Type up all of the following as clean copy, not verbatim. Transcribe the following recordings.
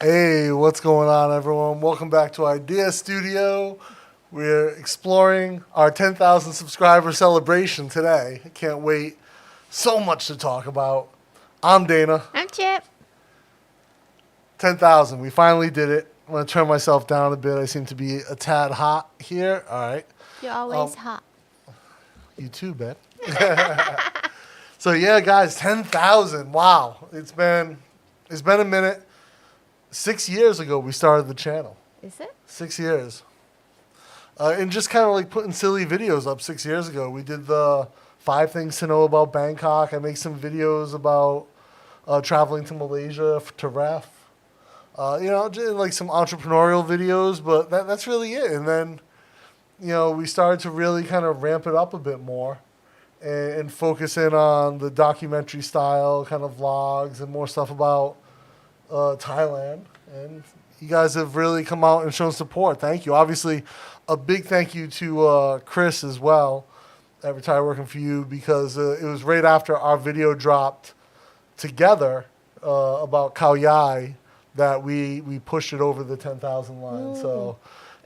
Hey, what's going on, everyone? Welcome back to Idea Studio. We're exploring our 10,000 subscriber celebration today. I can't wait. So much to talk about. I'm Dana. I'm Chip. 10,000. We finally did it. I'm going to turn myself down a bit. I seem to be a tad hot here. All right. You're always hot. You too, babe. So, yeah, guys, 10,000. Wow. It's been a minute. 6 years ago, we started the channel. Is it? 6 years. And just kind of like putting silly videos up 6 years ago. We did the 5 things to know about Bangkok. I make some videos about traveling to Malaysia to ref. Like some entrepreneurial videos, but that's really it. And then, we started to really kind of ramp it up a bit more and focus in on the documentary style kind of vlogs and more stuff about Thailand. And you guys have really come out and shown support. Thank you. Obviously, a big thank you to Chris as well at Retire Working For You, because it was right after our video dropped together about Khao Yai that we pushed it over the 10,000 line. So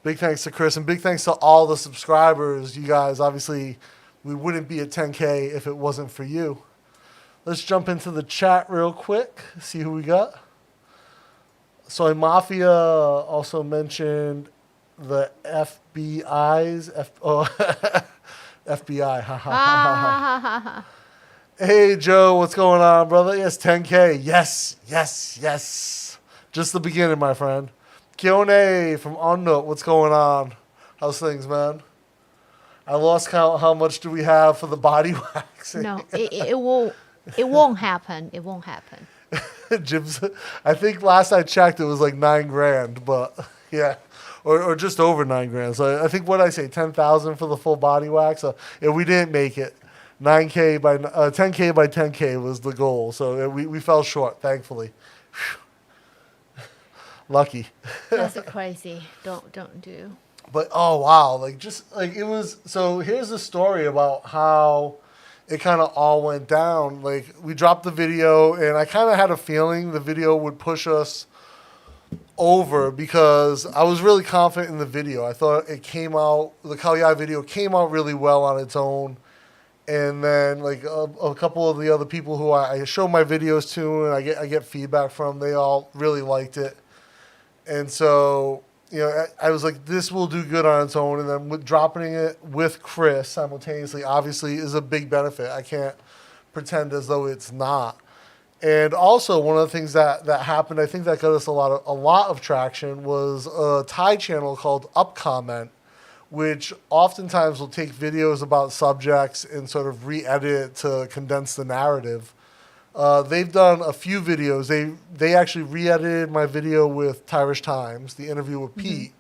big thanks to Chris, and big thanks to all the subscribers. You guys, obviously, we wouldn't be at 10K if it wasn't for you. Let's jump into the chat real quick, see who we got. Soy Mafia also mentioned the FBI's. FBI. Ha, ha, ha, ha, ha. Hey, Joe, what's going on, brother? Yes, 10K. Yes. Just the beginning, my friend. Kione from Onnote, what's going on? How's things, man? I lost count. How much do we have for the body waxing? No, it won't. It won't happen. It won't happen. Jim's, I think last I checked it was like $9,000, but yeah, or just over $9,000. So I think what I say, 10,000 for the full body wax. Yeah, we didn't make it. 10K by 10K was the goal. So we fell short, thankfully. Lucky. That's crazy. Don't do. But oh wow, it was. So here's the story about how it kind of all went down. Like, we dropped the video, and I kind of had a feeling the video would push us over because I was really confident in the video. I thought the Khao Yai video came out really well on its own. And then, like, a couple of the other people who I show my videos to and I get feedback from, they all really liked it. And so, I was like, this will do good on its own. And then dropping it with Chris simultaneously, obviously, is a big benefit. I can't pretend as though it's not. And also, one of the things that happened, I think that got us a lot of traction, was a Thai channel called Upcomment, which oftentimes will take videos about subjects and sort of re-edit it to condense the narrative. They've done a few videos. They actually re-edited my video with Irish Times, the interview with Pete,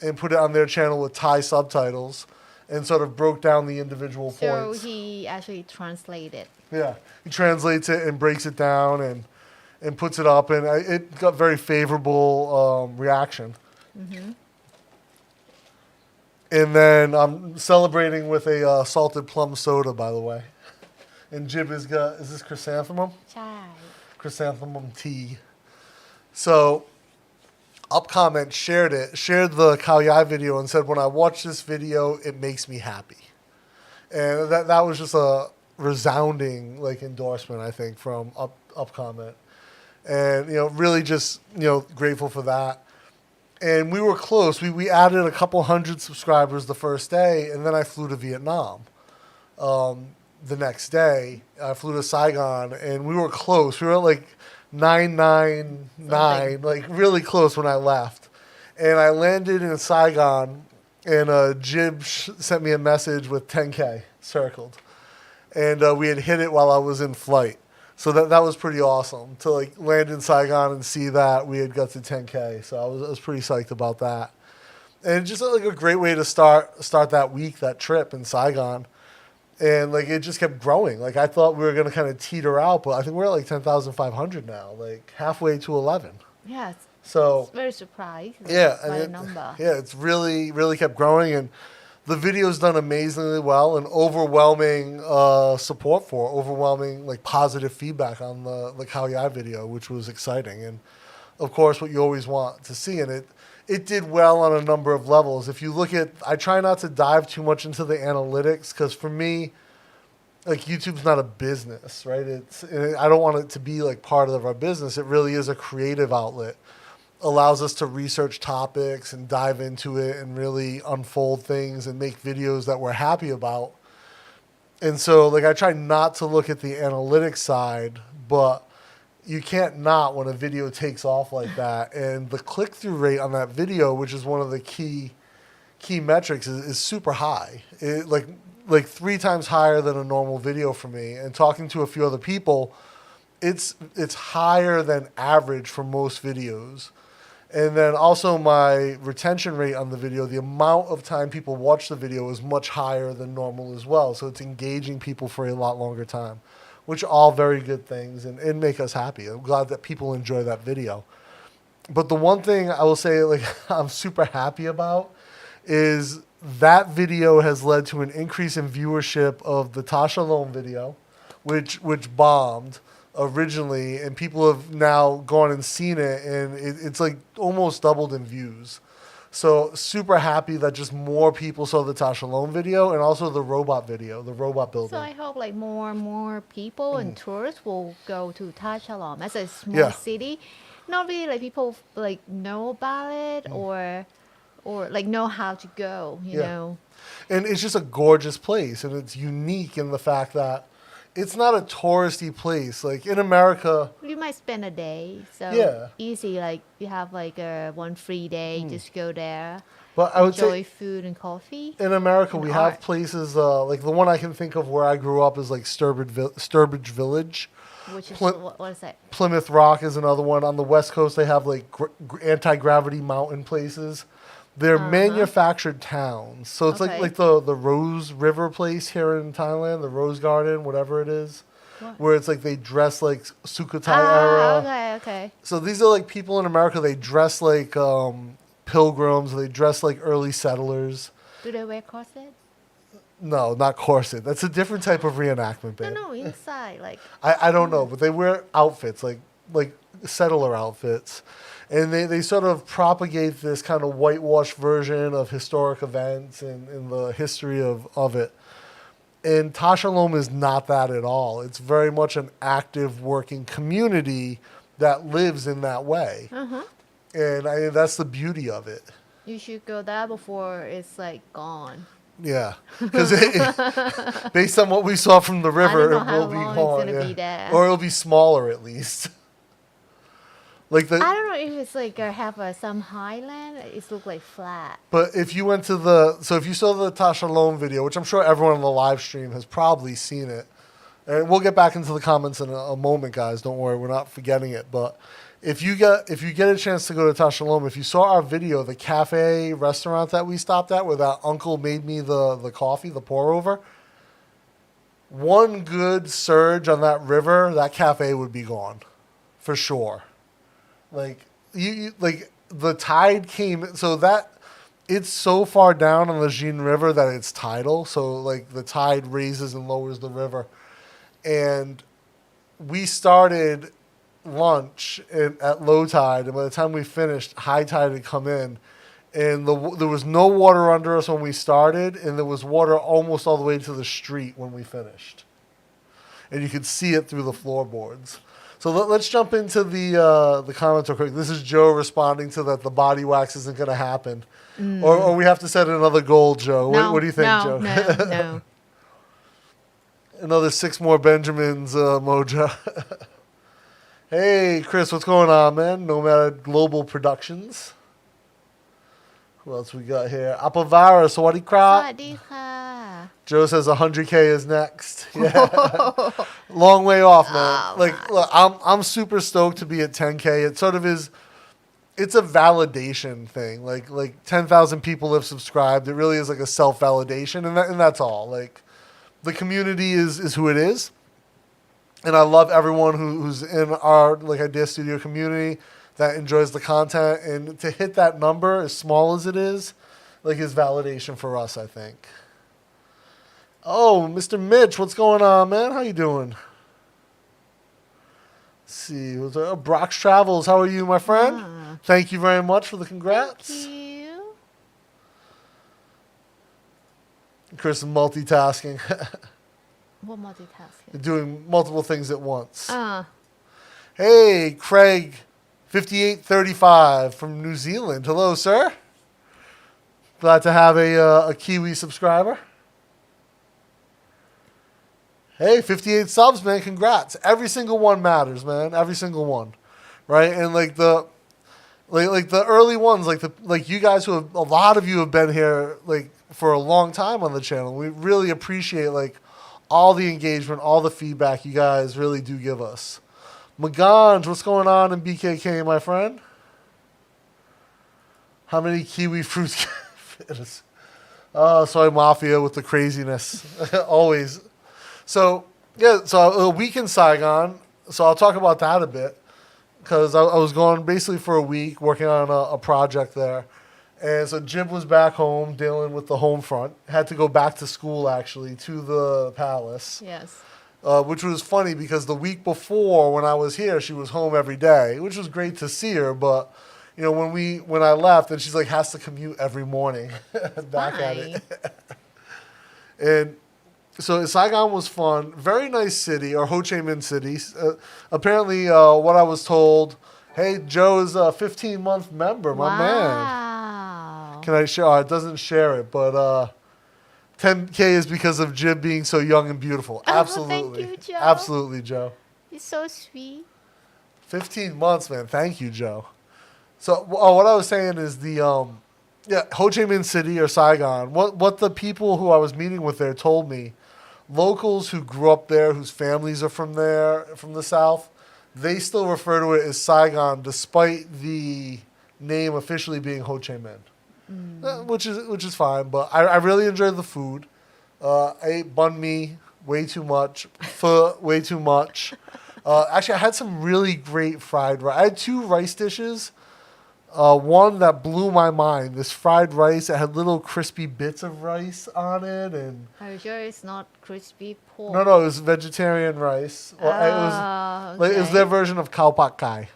and put it on their channel with Thai subtitles and sort of broke down the individual points. So he actually translated. Yeah, he translates it and breaks it down and puts it up, and it got very favorable reaction. Mm-hmm. And then I'm celebrating with a salted plum soda, by the way. And Jib is this chrysanthemum? Chai. Chrysanthemum tea. So, Upcomment shared the Khao Yai video and said, when I watch this video, it makes me happy. And that was just a resounding endorsement, I think, from Upcomment. And, really just, grateful for that. And we were close. We added a couple hundred subscribers the first day, and then I flew to Vietnam. The next day, I flew to Saigon, and we were close. We were at 999, really close when I left. And I landed in Saigon, and Jib sent me a message with 10K circled. And we had hit it while I was in flight. So that was pretty awesome to land in Saigon and see that we had got to 10K. So I was pretty psyched about that. And just a great way to start that week, that trip in Saigon. And it just kept growing. I thought we were going to kind of teeter out, but I think we're at 10,500 now, halfway to 11. Yes. So very surprised. Yeah, by the number. Yeah, it's really kept growing, and the video's done amazingly well, and overwhelming support overwhelming positive feedback on the Khao Yai video, which was exciting. And of course, what you always want to see. And it did well on a number of levels. If you look at, I try not to dive too much into the analytics because for me, like YouTube's not a business, right? I don't want it to be like part of our business. It really is a creative outlet. Allows us to research topics and dive into it and really unfold things and make videos that we're happy about. And so like I try not to look at the analytics side, but you can't not when a video takes off like that. And the click-through rate on that video, which is one of the key metrics, is super high. It, like 3 times higher than a normal video for me. And talking to a few other people, it's higher than average for most videos. And then also my retention rate on the video, the amount of time people watch the video is much higher than normal as well. So it's engaging people for a lot longer time, which are all very good things and make us happy. I'm glad that people enjoy that video. But the one thing I will say like I'm super happy about is that video has led to an increase in viewership of the Tasha Lone video, which bombed originally, and people have now gone and seen it, and it's like almost doubled in views. So super happy that just more people saw the Tasha Lone video and also the robot video, the robot builder. So I hope like more and more people and tourists will go to Tachalom as a small city. Not really like people like know about it or like know how to go, you know. And it's just a gorgeous place, and it's unique in the fact that it's not a touristy place. Like in America, you might spend a day, so easy. Like you have like a one free day, just go there. But I would enjoy say food and coffee. In America, and we art. have places like the one I can think of where I grew up is like Sturbridge Village. Which is what is that? Plymouth Rock is another one. On the West Coast, they have like anti-gravity mountain places. They're manufactured towns. So it's like the Rose River place here in Thailand, the Rose Garden, whatever it is. What? Where it's like they dress like Sukhothai era. Okay. So these are like people in America, they dress like pilgrims, they dress like early settlers. Do they wear corsets? No, not corset. That's a different type of reenactment, babe. No, inside like. I don't know, but they wear outfits like settler outfits. And they sort of propagate this kind of whitewashed version of historic events and the history of it. And Tashalom is not that at all. It's very much an active working community that lives in that way. And that's the beauty of it. You should go there before it's like gone. Yeah, because based on what we saw from the river, it will be gone. Be there. Or it'll be smaller at least. Like I don't know if it's like have some highland. It looks like flat. But if you went to if you saw the Tasha Lone video, which I'm sure everyone on the live stream has probably seen it, and we'll get back into the comments in a moment, guys. Don't worry, we're not forgetting it. But if you get a chance to go to Tasha Lone, if you saw our video, the cafe restaurant that we stopped at, where that uncle made me the coffee, the pour over. One good surge on that river, that cafe would be gone, for sure. Like the tide came, so that it's so far down on the Jin River that it's tidal. So like the tide raises and lowers the river, and we started lunch at low tide, and by the time we finished, high tide had come in, and there was no water under us when we started, and there was water almost all the way to the street when we finished, and you could see it through the floorboards. So let's jump into the comments real quick. This is Joe responding to that the body wax isn't going to happen. Or we have to set another goal, Joe. No, what do you think, Joe? No. Another 6 more Benjamins, Moja. Hey, Chris, what's going on, man? Nomad Global Productions. Who else we got here? Apavara, Sawadee Krap. Sawadee ka. Joe says 100K is next. Yeah. Long way off, man. Look, I'm super stoked to be at 10K. It sort of is. It's a validation thing. Like 10,000 people have subscribed. It really is like a self-validation, and that's all. Like the community is who it is, and I love everyone who's in our Idea Studio community that enjoys the content, and to hit that number, as small as it is validation for us, I think. Oh, Mr. Mitch, what's going on, man? How you doing? see. Was there, Brock's Travels. How are you, my friend? Ah. Thank you very much for the congrats. Thank you. Chris is multitasking. What multitasking? Doing multiple things at once. Ah. Hey, Craig, 5835 from New Zealand. Hello, sir. Glad to have a Kiwi subscriber. Hey, 58 subs, man. Congrats. Every single one matters, man. Every single one. Right? And like the early ones, like you guys who have, a lot of you have been here like for a long time on the channel. We really appreciate like all the engagement, all the feedback you guys really do give us. Maganj, what's going on in BKK, my friend? How many kiwi fruits can fit us? Oh, Soy Mafia with the craziness. Always. So, yeah, so a week in Saigon. So I'll talk about that a bit. Because I was gone basically for a week working on a project there. And so Jib was back home dealing with the home front. Had to go back to school, actually, to the palace. Yes. Which was funny because the week before when I was here, she was home every day, which was great to see her. But, you know, when I left, and she's like, has to commute every morning back at it. And so Saigon was fun. Very nice city, or Ho Chi Minh City. Apparently, what I was told, hey, Joe is a 15-month member, my man. Wow. Can I share? Oh, it doesn't share it, but 10K is because of Jib being so young and beautiful. Oh, Absolutely. thank you, Joe. Absolutely, Joe. It's so sweet. 15 months, man. Thank you, Joe. So what I was saying is Ho Chi Minh City or Saigon, what the people who I was meeting with there told me, locals who grew up there, whose families are from there, from the south, they still refer to it as Saigon despite the name officially being Ho Chi Minh, which is fine. But I really enjoyed the food. I ate banh mi way too much, pho way too much. Actually, I had some really great fried rice. I had 2 rice dishes. One that blew my mind. This fried rice. It had little crispy bits of rice on it, and Are you sure it's not crispy pork? no, it was vegetarian rice. Well, it was their version of khao pak kai.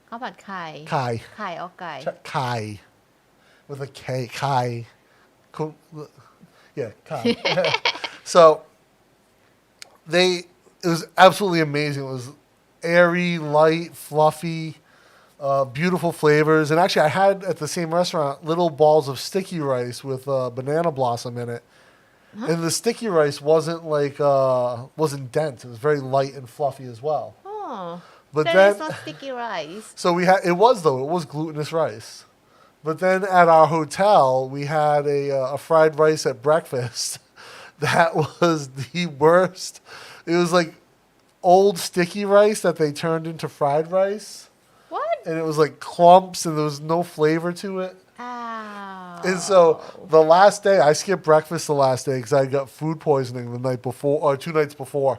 ข้าวผัดไข่ Kai. ไข่ออกไก่ Kai. With a K. Kai. Yeah, Kai. So, it was absolutely amazing. It was airy, light, fluffy, beautiful flavors. And actually, I had at the same restaurant little balls of sticky rice with banana blossom in it. Huh? And the sticky rice wasn't wasn't dense. It was very light and fluffy as well. Oh. But then then it's not sticky rice. So it was glutinous rice. But then at our hotel, we had a fried rice at breakfast that was the worst. It was like old sticky rice that they turned into fried rice. What? And it was like clumps and there was no flavor to it. Ow. And so the last day, I skipped breakfast the last day because I got food poisoning the night before, or 2 nights before.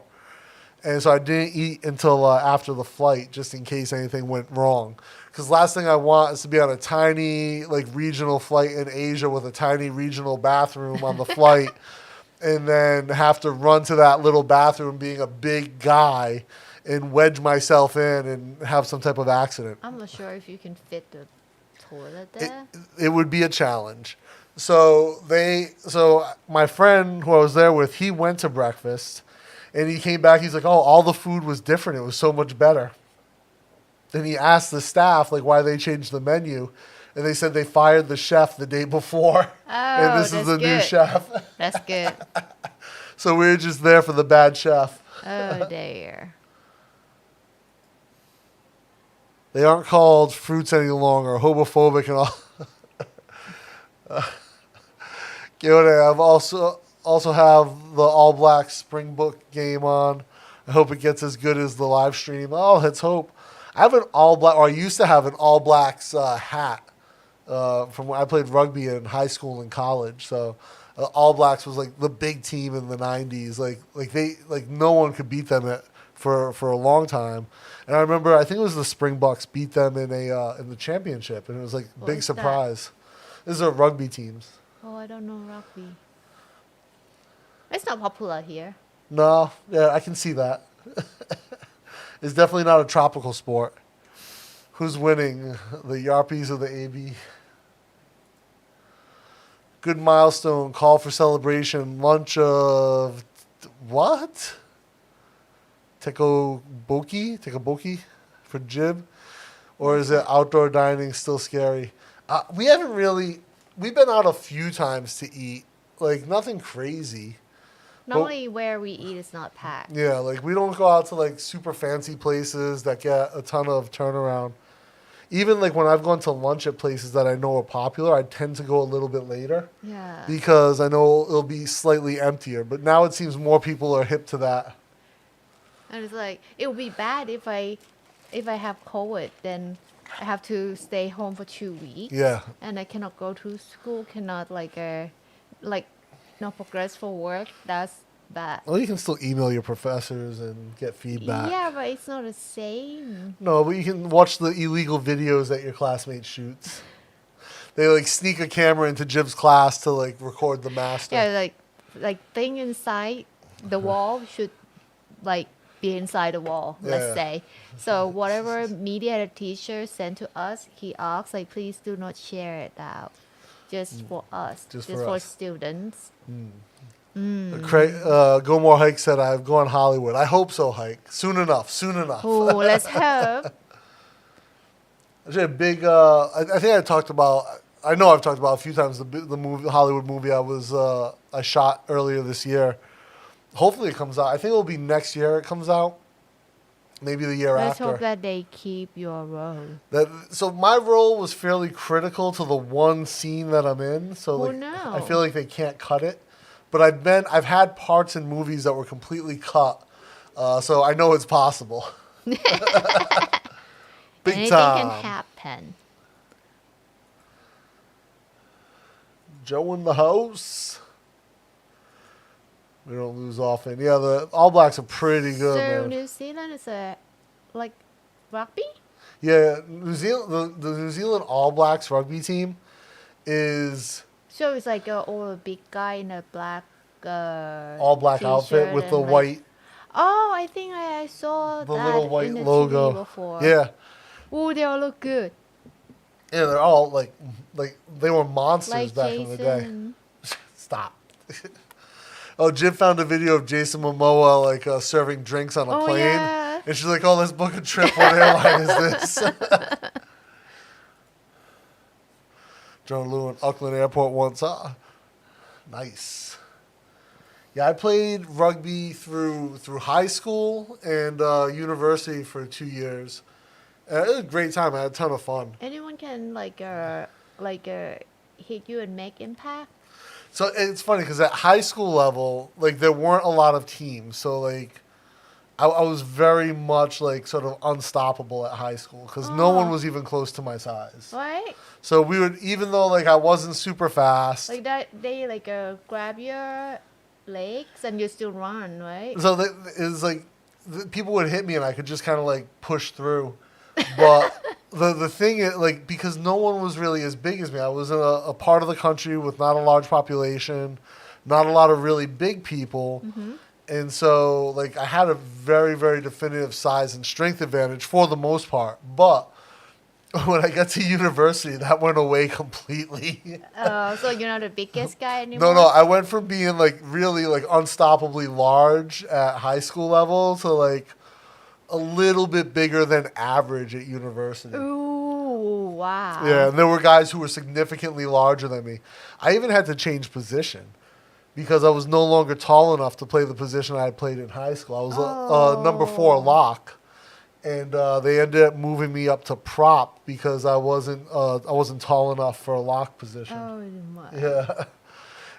And so I didn't eat until after the flight, just in case anything went wrong. Because last thing I want is to be on a tiny, regional flight in Asia with a tiny regional bathroom on the flight, and then have to run to that little bathroom being a big guy and wedge myself in and have some type of accident. I'm not sure if you can fit the toilet there. It would be a challenge. So my friend who I was there with, he went to breakfast. And he came back, he's like, oh, all the food was different. It was so much better. Then he asked the staff, why they changed the menu. And they said they fired the chef the day before. Oh, and this is the new chef. That's good. So we were just there for the bad chef. Oh, dear. They aren't called fruits any longer, homophobic and all. I've also have the All Blacks Springbok game on. I hope it gets as good as the live stream. Oh, let's hope. I have I used to have an All Blacks hat from when I played rugby in high school and college. So All Blacks was the big team in the 90s. No one could beat them for a long time. And I remember, I think it was the Springboks beat them in the championship, and it was big surprise. These are rugby teams. Oh, I don't know rugby. It's not popular here. No, yeah, I can see that. It's definitely not a tropical sport. Who's winning? The Yarpies or the AB? Good milestone. Call for celebration. Lunch of what? Tekoboki for Jib? Or is it outdoor dining still scary? We haven't really... We've been out a few times to eat. Like, nothing crazy. Normally, where we eat is not packed. Yeah, like, we don't go out to, like, super fancy places that get a ton of turnaround. Even, like, when I've gone to lunch at places that I know are popular, I tend to go a little bit later. Yeah. Because I know it'll be slightly emptier. But now it seems more people are hip to that. And it's like, it would be bad if I have COVID, then I have to stay home for 2 weeks. Yeah. And I cannot go to school, cannot not progress for work. That's bad. Well, you can still email your professors and get feedback. Yeah, but it's not the same. No, but you can watch the illegal videos that your classmate shoots. They, like, sneak a camera into Jib's class to, like, record the master. Yeah, like thing inside the wall should, like, be inside the wall, let's Yeah. say. So whatever media the teacher sent to us, he asks, like, please do not share it out. Just for us. Just Just for for us. students. Go More Hike said, I've gone Hollywood. I hope so, Hike. Soon enough. Oh, let's hope. Actually, a big, I think I talked about, I know I've talked about a few times the movie, Hollywood movie I shot earlier this year. Hopefully it comes out. I think it'll be next year it comes out. Maybe the year Let's after. hope that they keep your role. So my role was fairly critical to the one scene that I'm in. So Oh, like, no. I feel like they can't cut it. But I've had parts in movies that were completely cut. So I know it's possible. Big Anything time. can happen. Joe in the house. We don't lose often. Yeah, the All Blacks are pretty good, So man. New Zealand is like rugby? Yeah, New Zealand. The New Zealand All Blacks rugby team is So it's like all a big guy in a black all black t-shirt outfit with the and, like- white, Oh, I think I saw the that little white in the logo. TV before. Yeah, Oh, they all look good. yeah, they're all like they were monsters Like back in the day. Jason. Stop. Oh, Jim found a video of Jason Momoa like serving drinks on a Oh, plane, yeah. and she's like, "Oh, let's book a trip. What airline is this?" John Lewin, Auckland Airport once. Nice. Yeah, I played rugby through high school and university for 2 years. It was a great time. I had a ton of fun. Anyone can hit you and make impact. So it's funny because at high school level, like there weren't a lot of teams. So like I was very much like sort of unstoppable at high school because no one was even close to my size. Right? So we would, even though like I wasn't super fast, Like that they grab your legs and you still run, right? so it was like people would hit me and I could just kind of like push through. But the thing is, like, because no one was really as big as me, I was in a part of the country with not a large population, not a lot of really big people. Mm-hmm. And so, like, I had a very, very definitive size and strength advantage for the most part. But when I got to university, that went away completely. So you're not the biggest guy anymore? No, I went from being, like, really, like, unstoppably large at high school level to, like, a little bit bigger than average at university. Ooh, wow. Yeah, and there were guys who were significantly larger than me. I even had to change position because I was no longer tall enough to play the position I had played in high school. I was a number 4 lock, and they ended up moving me up to prop because I wasn't tall enough for a lock position. Oh my. Yeah.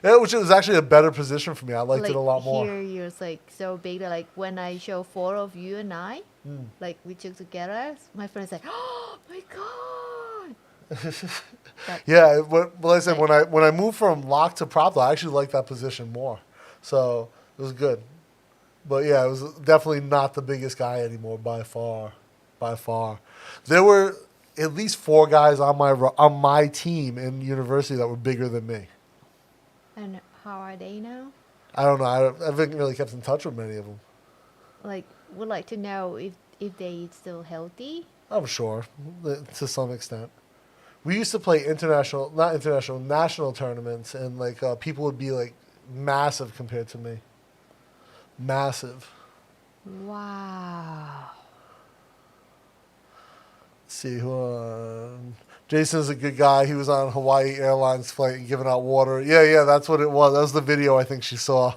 Yeah, which was actually a better position for me. I liked it a lot more. Here you're like so big that like when I show photo of you and I, like we took together, my friends like, oh my god. Yeah, well, I said when I moved from lock to prop, I actually liked that position more. So it was good. But yeah, it was definitely not the biggest guy anymore by far. There were at least 4 guys on my team in university that were bigger than me. And how are they now? I don't know. I haven't really kept in touch with many of them. like would like to know if they still healthy. I'm sure, to some extent. We used to play national tournaments, and like people would be like massive compared to me. Massive. Wow. Let's see Jason's a good guy. He was on Hawaii Airlines flight and giving out water. Yeah, that's what it was. That was the video I think she saw.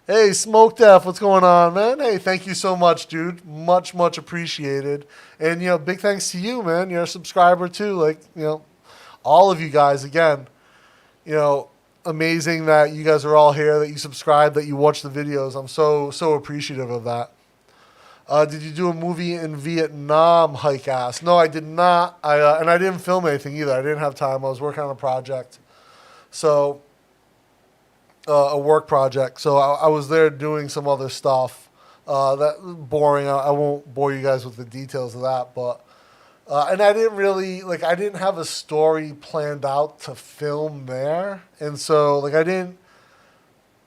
Hey, Smoke Def, what's going on, man? Hey, thank you so much, dude. Much, much appreciated. And, big thanks to you, man. You're a subscriber, too. Like, all of you guys, again, amazing that you guys are all here, that you subscribe, that you watch the videos. I'm so appreciative of that. Did you do a movie in Vietnam, Hike asked? No, I did not. And I didn't film anything either. I didn't have time. I was working on a project. So... a work project, so I was there doing some other stuff. That boring. I won't bore you guys with the details of that, but and I didn't have a story planned out to film there, and so I didn't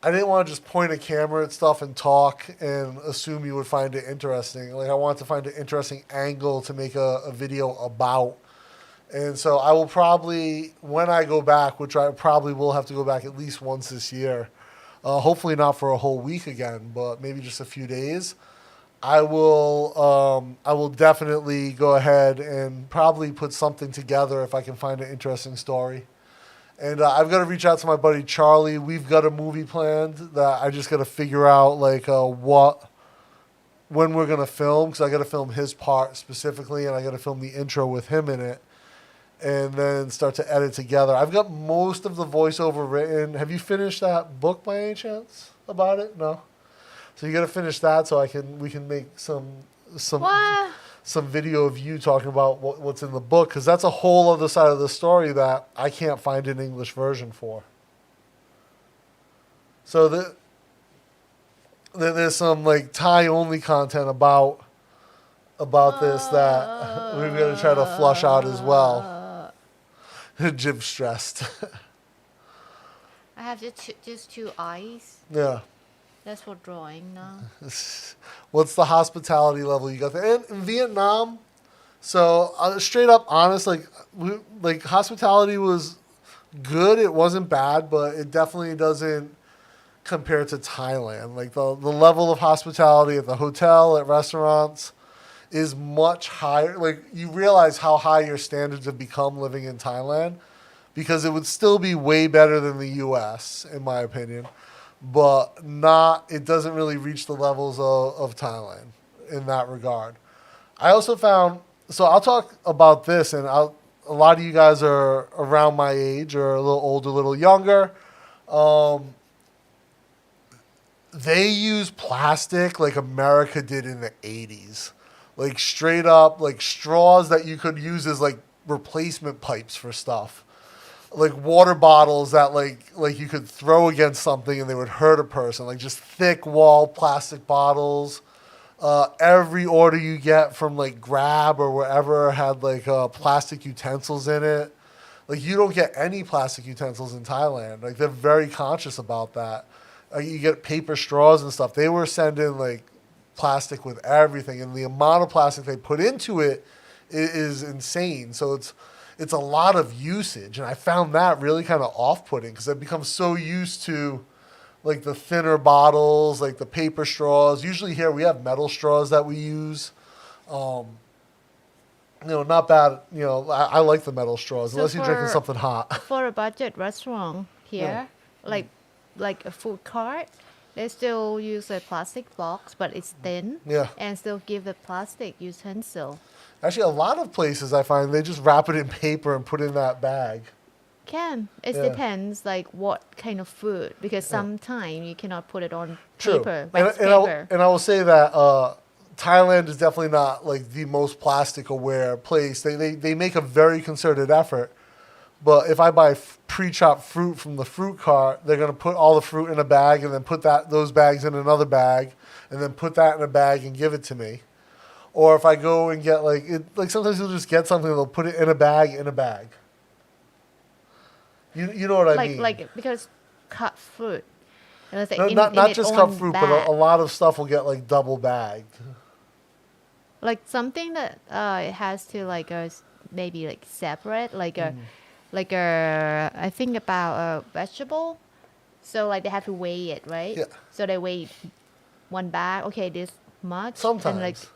want to just point a camera at stuff and talk and assume you would find it interesting. I wanted to find an interesting angle to make a video about. And so I will probably, when I go back, which I probably will have to go back at least once this year, hopefully not for a whole week again, but maybe just a few days, I will definitely go ahead and probably put something together if I can find an interesting story. And I've got to reach out to my buddy Charlie. We've got a movie planned that I just got to figure out when we're going to film, because I got to film his part specifically, and I got to film the intro with him in it. And then start to edit together. I've got most of the voiceover written. Have you finished that book by any chance about it? No. So you got to finish that so we can make some video of you talking about what's in the book, because that's a whole other side of the story that I can't find an English version for. So there's some Thai only content about this that we're going to try to flush out as well. Jim's stressed. I have just two eyes. Yeah. That's for drawing now. What's the hospitality level you got there? And in Vietnam, so straight up honest, hospitality was good. It wasn't bad, but it definitely doesn't compare to Thailand. The level of hospitality at the hotel, at restaurants, is much higher. You realize how high your standards have become living in Thailand, because it would still be way better than the U.S., in my opinion, but it doesn't really reach the levels of Thailand in that regard. I also found, so I'll talk about this, and a lot of you guys are around my age, or a little older, a little younger. They use plastic like America did in the 80s. Straight up, straws that you could use as replacement pipes for stuff. Water bottles that you could throw against something and they would hurt a person. Just thick wall plastic bottles. Every order you get from Grab or wherever had plastic utensils in it. You don't get any plastic utensils in Thailand. They're very conscious about that. You get paper straws and stuff. They were sending plastic with everything, and the amount of plastic they put into it is insane. So it's a lot of usage, and I found that really kind of off-putting, because I've become so used to the thinner bottles, the paper straws. Usually here we have metal straws that we use. Not bad. I like the metal straws, unless you're drinking something hot. For a budget restaurant here, like a food cart, they still use a plastic box, but it's thin. Yeah. And still give the plastic utensil. Actually, a lot of places I find they just wrap it in paper and put it in that bag. It depends what kind of food, because sometimes you cannot put it on paper. And I will say that Thailand is definitely not the most plastic aware place. They make a very concerted effort. But if I buy pre-chopped fruit from the fruit cart, they're going to put all the fruit in a bag and then put those bags in another bag and then put that in a bag and give it to me. Or if I go and get sometimes you'll just get something and they'll put it in a bag. You know what I mean? Because cut fruit, It was like No, in not its just own cut fruit, but bag. a lot of stuff will get like double bagged. Like something that it has to like maybe like separate like a I think about a vegetable. So like they have to weigh it, right? Yeah. So they weigh one bag. Okay, this much, and like Sometimes.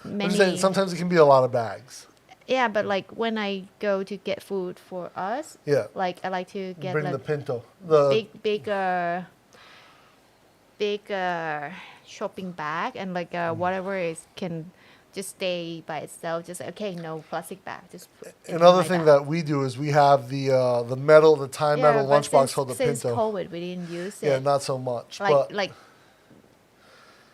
I'm just saying, many. sometimes it can be a lot of bags. Yeah, but like when I go to get food for us, Yeah. like I like to get Bring like the pinto. The bigger shopping bag and like whatever is can just stay by itself. Just okay, no plastic bag. Just put it in Another my thing bag. that we do is we have the metal, the Thai Yeah, metal but lunchbox called the since pinto. COVID, we didn't use Yeah, it. not so much. Like But like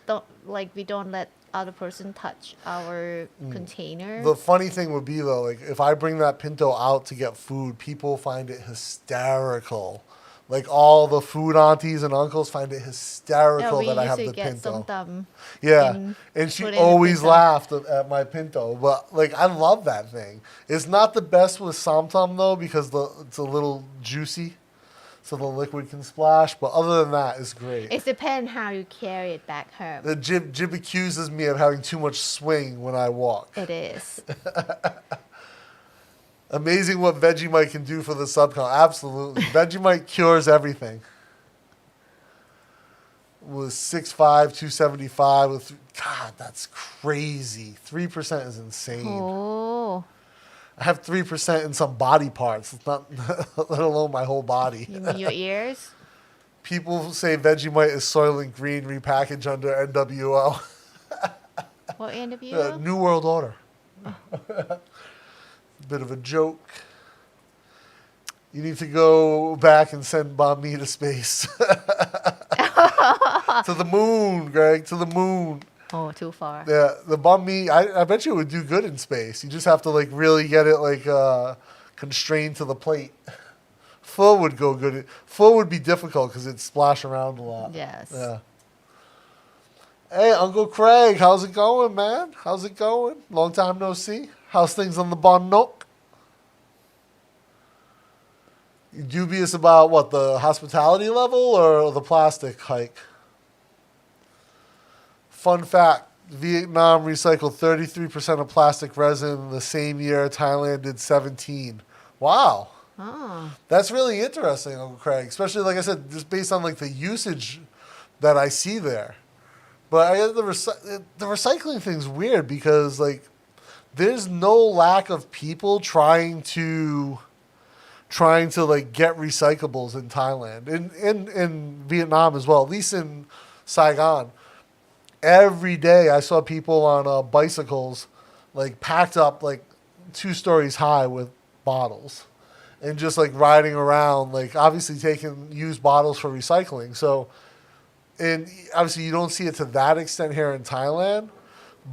don't like we don't let other person touch our container. the funny thing would be though, like if I bring that pinto out to get food, people find it hysterical. Like all the food aunties and uncles find it Yeah, hysterical we that I used have to the get pinto. some Yeah, in- and she put in the always pinto. laughed at my pinto. But like, I love that thing. It's not the best with samtam though because it's a little juicy, so the liquid can splash. But other than that, it's great. It depends how you carry it back home. The Jib accuses me of having too much swing when I walk. It is. Amazing what Vegemite can do for the subcon. Absolutely, Vegemite cures everything. Was 6'5", 275 with God, that's crazy. 3% is insane. Oh, I have 3% in some body parts. It's not let alone my whole body. you mean your ears? People say Vegemite is Soylent Green repackaged under NWO. What interview? New World Order. Bit of a joke. You need to go back and send Banh Mi to space. To the moon, Greg, to the moon. Oh, too far. Yeah, the Banh Mi, I bet you it would do good in space. You just have to like really get it like constrained to the plate. Pho would go good. Pho would be difficult because it'd splash around a lot. Yes. Yeah. Hey, Uncle Craig, how's it going, man? How's it going? Long time no see. How's things on the Bon Nook? You dubious about what, the hospitality level or the plastic hike? Fun fact, Vietnam recycled 33% of plastic resin in the same year Thailand did 17. Wow. Oh, That's really interesting, Uncle Craig. Especially, like I said, just based on like the usage that I see there. But I guess the recycling thing's weird because like there's no lack of people trying to like get recyclables in Thailand and in Vietnam as well. At least in Saigon, every day I saw people on bicycles like packed up like 2 stories high with bottles and just like riding around, like obviously taking used bottles for recycling. So, and obviously you don't see it to that extent here in Thailand,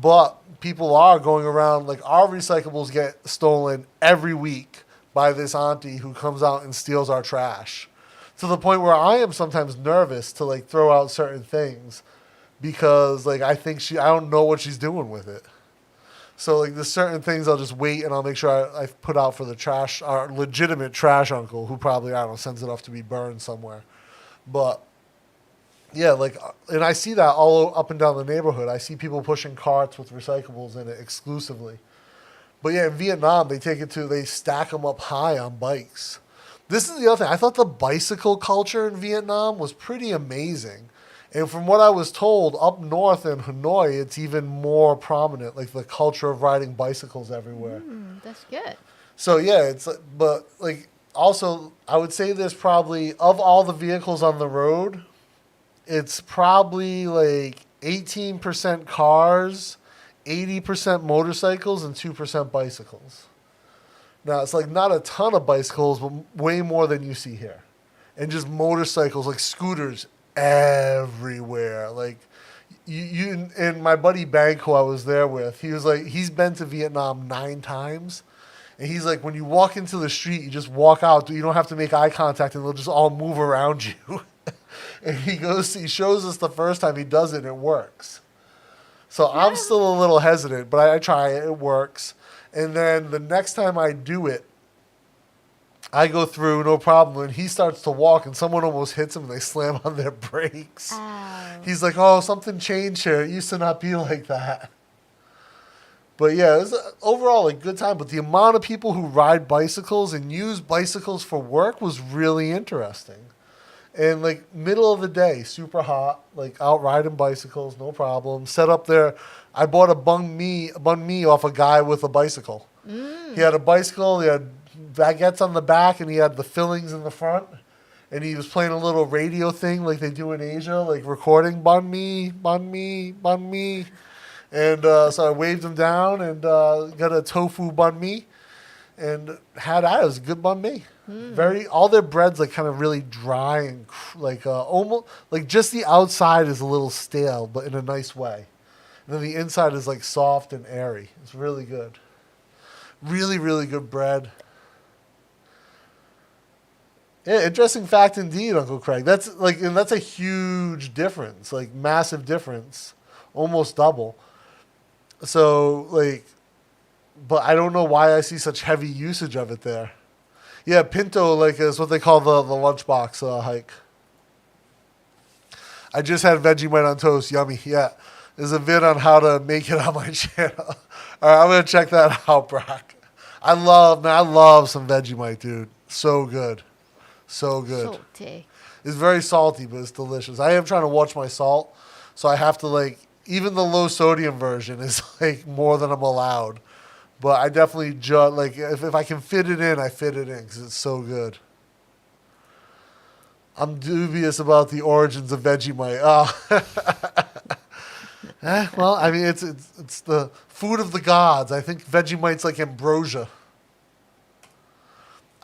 but people are going around, like our recyclables get stolen every week by this auntie who comes out and steals our trash, to the point where I am sometimes nervous to like throw out certain things because like I don't know what she's doing with it. So like there's certain things I'll just wait and I'll make sure I put out for the trash, our legitimate trash uncle who probably, I don't know, sends it off to be burned somewhere. But yeah, like, and I see that all up and down the neighborhood. I see people pushing carts with recyclables in it exclusively. But yeah, in Vietnam, they stack them up high on bikes. This is the other thing. I thought the bicycle culture in Vietnam was pretty amazing. And from what I was told, up north in Hanoi, it's even more prominent, like the culture of riding bicycles everywhere. that's good. So yeah, but like also, I would say there's probably, of all the vehicles on the road, it's probably like 18% cars, 80% motorcycles, and 2% bicycles. Now, it's like not a ton of bicycles, but way more than you see here. And just motorcycles, like scooters, everywhere. Like, you and my buddy Bank, who I was there with, he was like, he's been to Vietnam 9 times. And he's like, when you walk into the street, you just walk out. You don't have to make eye contact, and they'll just all move around you. And he shows us the first time he does it, and it works. So I'm still a little hesitant, but I try it. It works. And then the next time I do it, I go through, no problem, and he starts to walk, and someone almost hits him, and they slam on their brakes. Oh. He's like, oh, something changed here. It used to not be like that. But yeah, it was overall a good time. But the amount of people who ride bicycles and use bicycles for work was really interesting. And like middle of the day, super hot, like out riding bicycles, no problem. Set up there. I bought a banh mi off a guy with a bicycle. He had a bicycle, he had baguettes on the back, and he had the fillings in the front. And he was playing a little radio thing like they do in Asia, like recording banh mi, banh mi, banh mi. And so I waved him down and got a tofu banh mi and had that. It was a good banh mi. All their bread's like kind of really dry and like almost like just the outside is a little stale, but in a nice way. And then the inside is like soft and airy. It's really good. Really, really good bread. Yeah, interesting fact indeed, Uncle Craig. That's a huge difference, like massive difference, almost double. So but I don't know why I see such heavy usage of it there. Yeah, Pinto is what they call the lunchbox hike. I just had Vegemite on toast, yummy. Yeah, there's a vid on how to make it on my channel. All right, I'm gonna check that out, Brock. I love some Vegemite, dude. So good. So good. Salty. It's very salty, but it's delicious. I am trying to watch my salt, so I have to even the low sodium version is more than I'm allowed. But I definitely if I can fit it in, I fit it in because it's so good. I'm dubious about the origins of Vegemite. Oh. Well, I mean, it's the food of the gods. I think Vegemite's like ambrosia.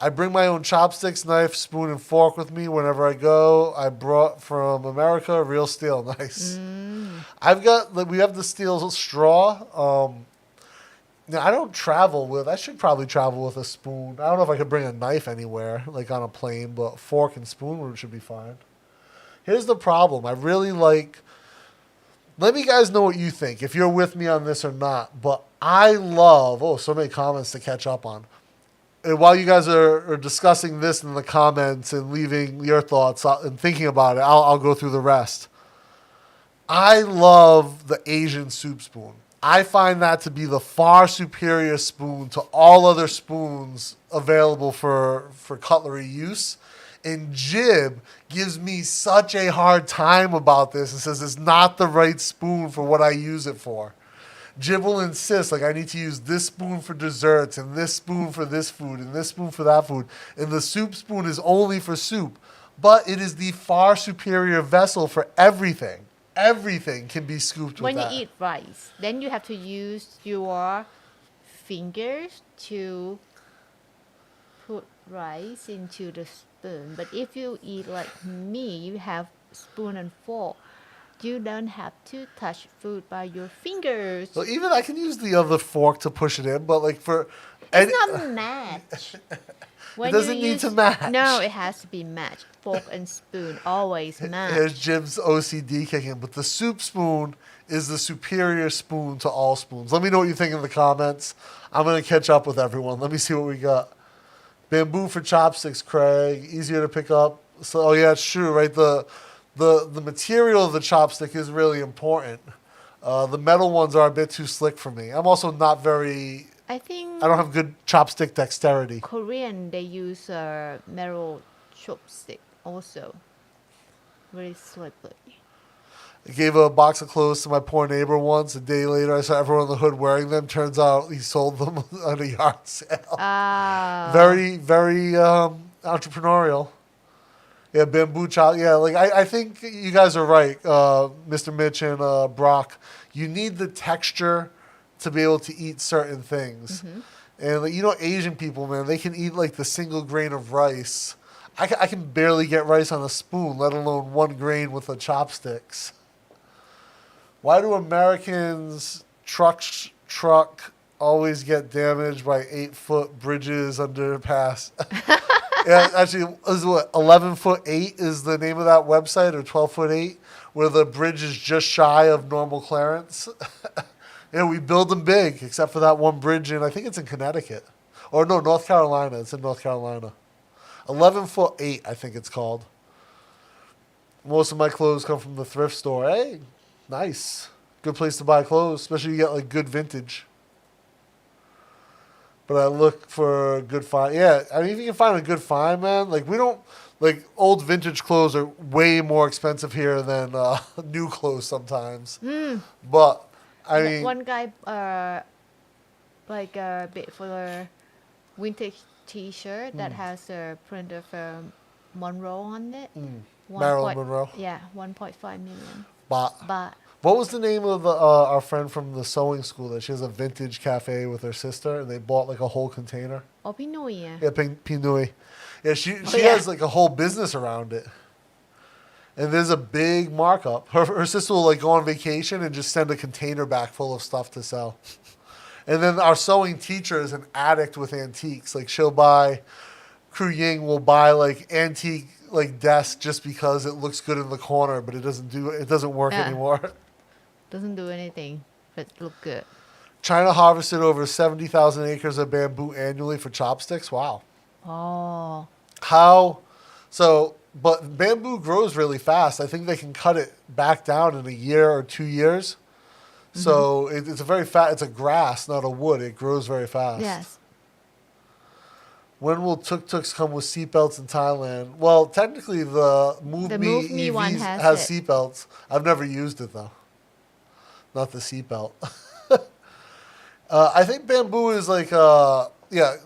I bring my own chopsticks, knife, spoon, and fork with me whenever I go. I brought from America real steel. Nice. We have the steel straw. Now, I don't travel with, I should probably travel with a spoon. I don't know if I could bring a knife anywhere, like on a plane, but fork and spoon should be fine. Here's the problem. I really let me guys know what you think, if you're with me on this or not. But I love, so many comments to catch up on. And while you guys are discussing this in the comments and leaving your thoughts and thinking about it, I'll go through the rest. I love the Asian soup spoon. I find that to be the far superior spoon to all other spoons available for cutlery use. And Jib gives me such a hard time about this and says it's not the right spoon for what I use it for. Jib will insist, I need to use this spoon for desserts and this spoon for this food and this spoon for that food. And the soup spoon is only for soup. But it is the far superior vessel for everything. Everything can be scooped with that. When you eat rice, then you have to use your fingers to put rice into the spoon. But if you eat like me, you have spoon and fork. You don't have to touch food by your fingers. Well, even I can use the other fork to push it in, but it's not match. It doesn't need to match. No, it has to be matched. Fork and spoon always match. Here's Jim's OCD kicking. But the soup spoon is the superior spoon to all spoons. Let me know what you think in the comments. I'm going to catch up with everyone. Let me see what we got. Bamboo for chopsticks, Craig. Easier to pick up. So, yeah, it's true, right? The material of the chopstick is really important. The metal ones are a bit too slick for me. I'm also not very... I don't have good chopstick dexterity. Korean, they use metal chopstick also. Very slippery. I gave a box of clothes to my poor neighbor once. A day later, I saw everyone in the hood wearing them. Turns out he sold them at a yard sale. Very, very entrepreneurial. Yeah, bamboo chop. Yeah, I think you guys are right, Mr. Mitch and Brock. You need the texture to be able to eat certain things. Mm-hmm. And Asian people, man, they can eat the single grain of rice. I can barely get rice on a spoon, let alone one grain with the chopsticks. Why do Americans truck always get damaged by 8-foot bridges underpass? Yeah, actually, is what 11'8" is the name of that website, or 12'8", where the bridge is just shy of normal clearance. Yeah, we build them big, except for that one bridge I think it's in Connecticut. Or no, North Carolina. It's in North Carolina. 11'8", I think it's called. Most of my clothes come from the thrift store. Hey, nice. Good place to buy clothes, especially you get like good vintage. But I look for a good find. Yeah, I mean, if you can find a good find, man, like we don't, like old vintage clothes are way more expensive here than new clothes sometimes. But I mean, one guy like a bit for a vintage T-shirt that has a print of Monroe on it. Marilyn Monroe. Yeah, 1.5 million. But what was the name of our friend from the sewing school that she has a vintage cafe with her sister and they bought like a whole container? Oh, Pinoy, yeah. Yeah, Pinui. Yeah, she yeah. has like a whole business around it. And there's a big markup. Her sister will like go on vacation and just send a container back full of stuff to sell. And then our sewing teacher is an addict with antiques. Like she'll buy, Kru Ying will buy like antique like desk just because it looks good in the corner, but it doesn't work anymore. Doesn't do anything, but look good. China harvested over 70,000 acres of bamboo annually for chopsticks. Wow. Oh. But bamboo grows really fast. I think they can cut it back down in a year or 2 years. So it's it's a grass, not a wood. It grows very fast. Yes. When will tuk-tuks come with seatbelts in Thailand? Well, technically the Move Me EVs one has it. seatbelts. I've never used it though. Not the seatbelt. I think bamboo is like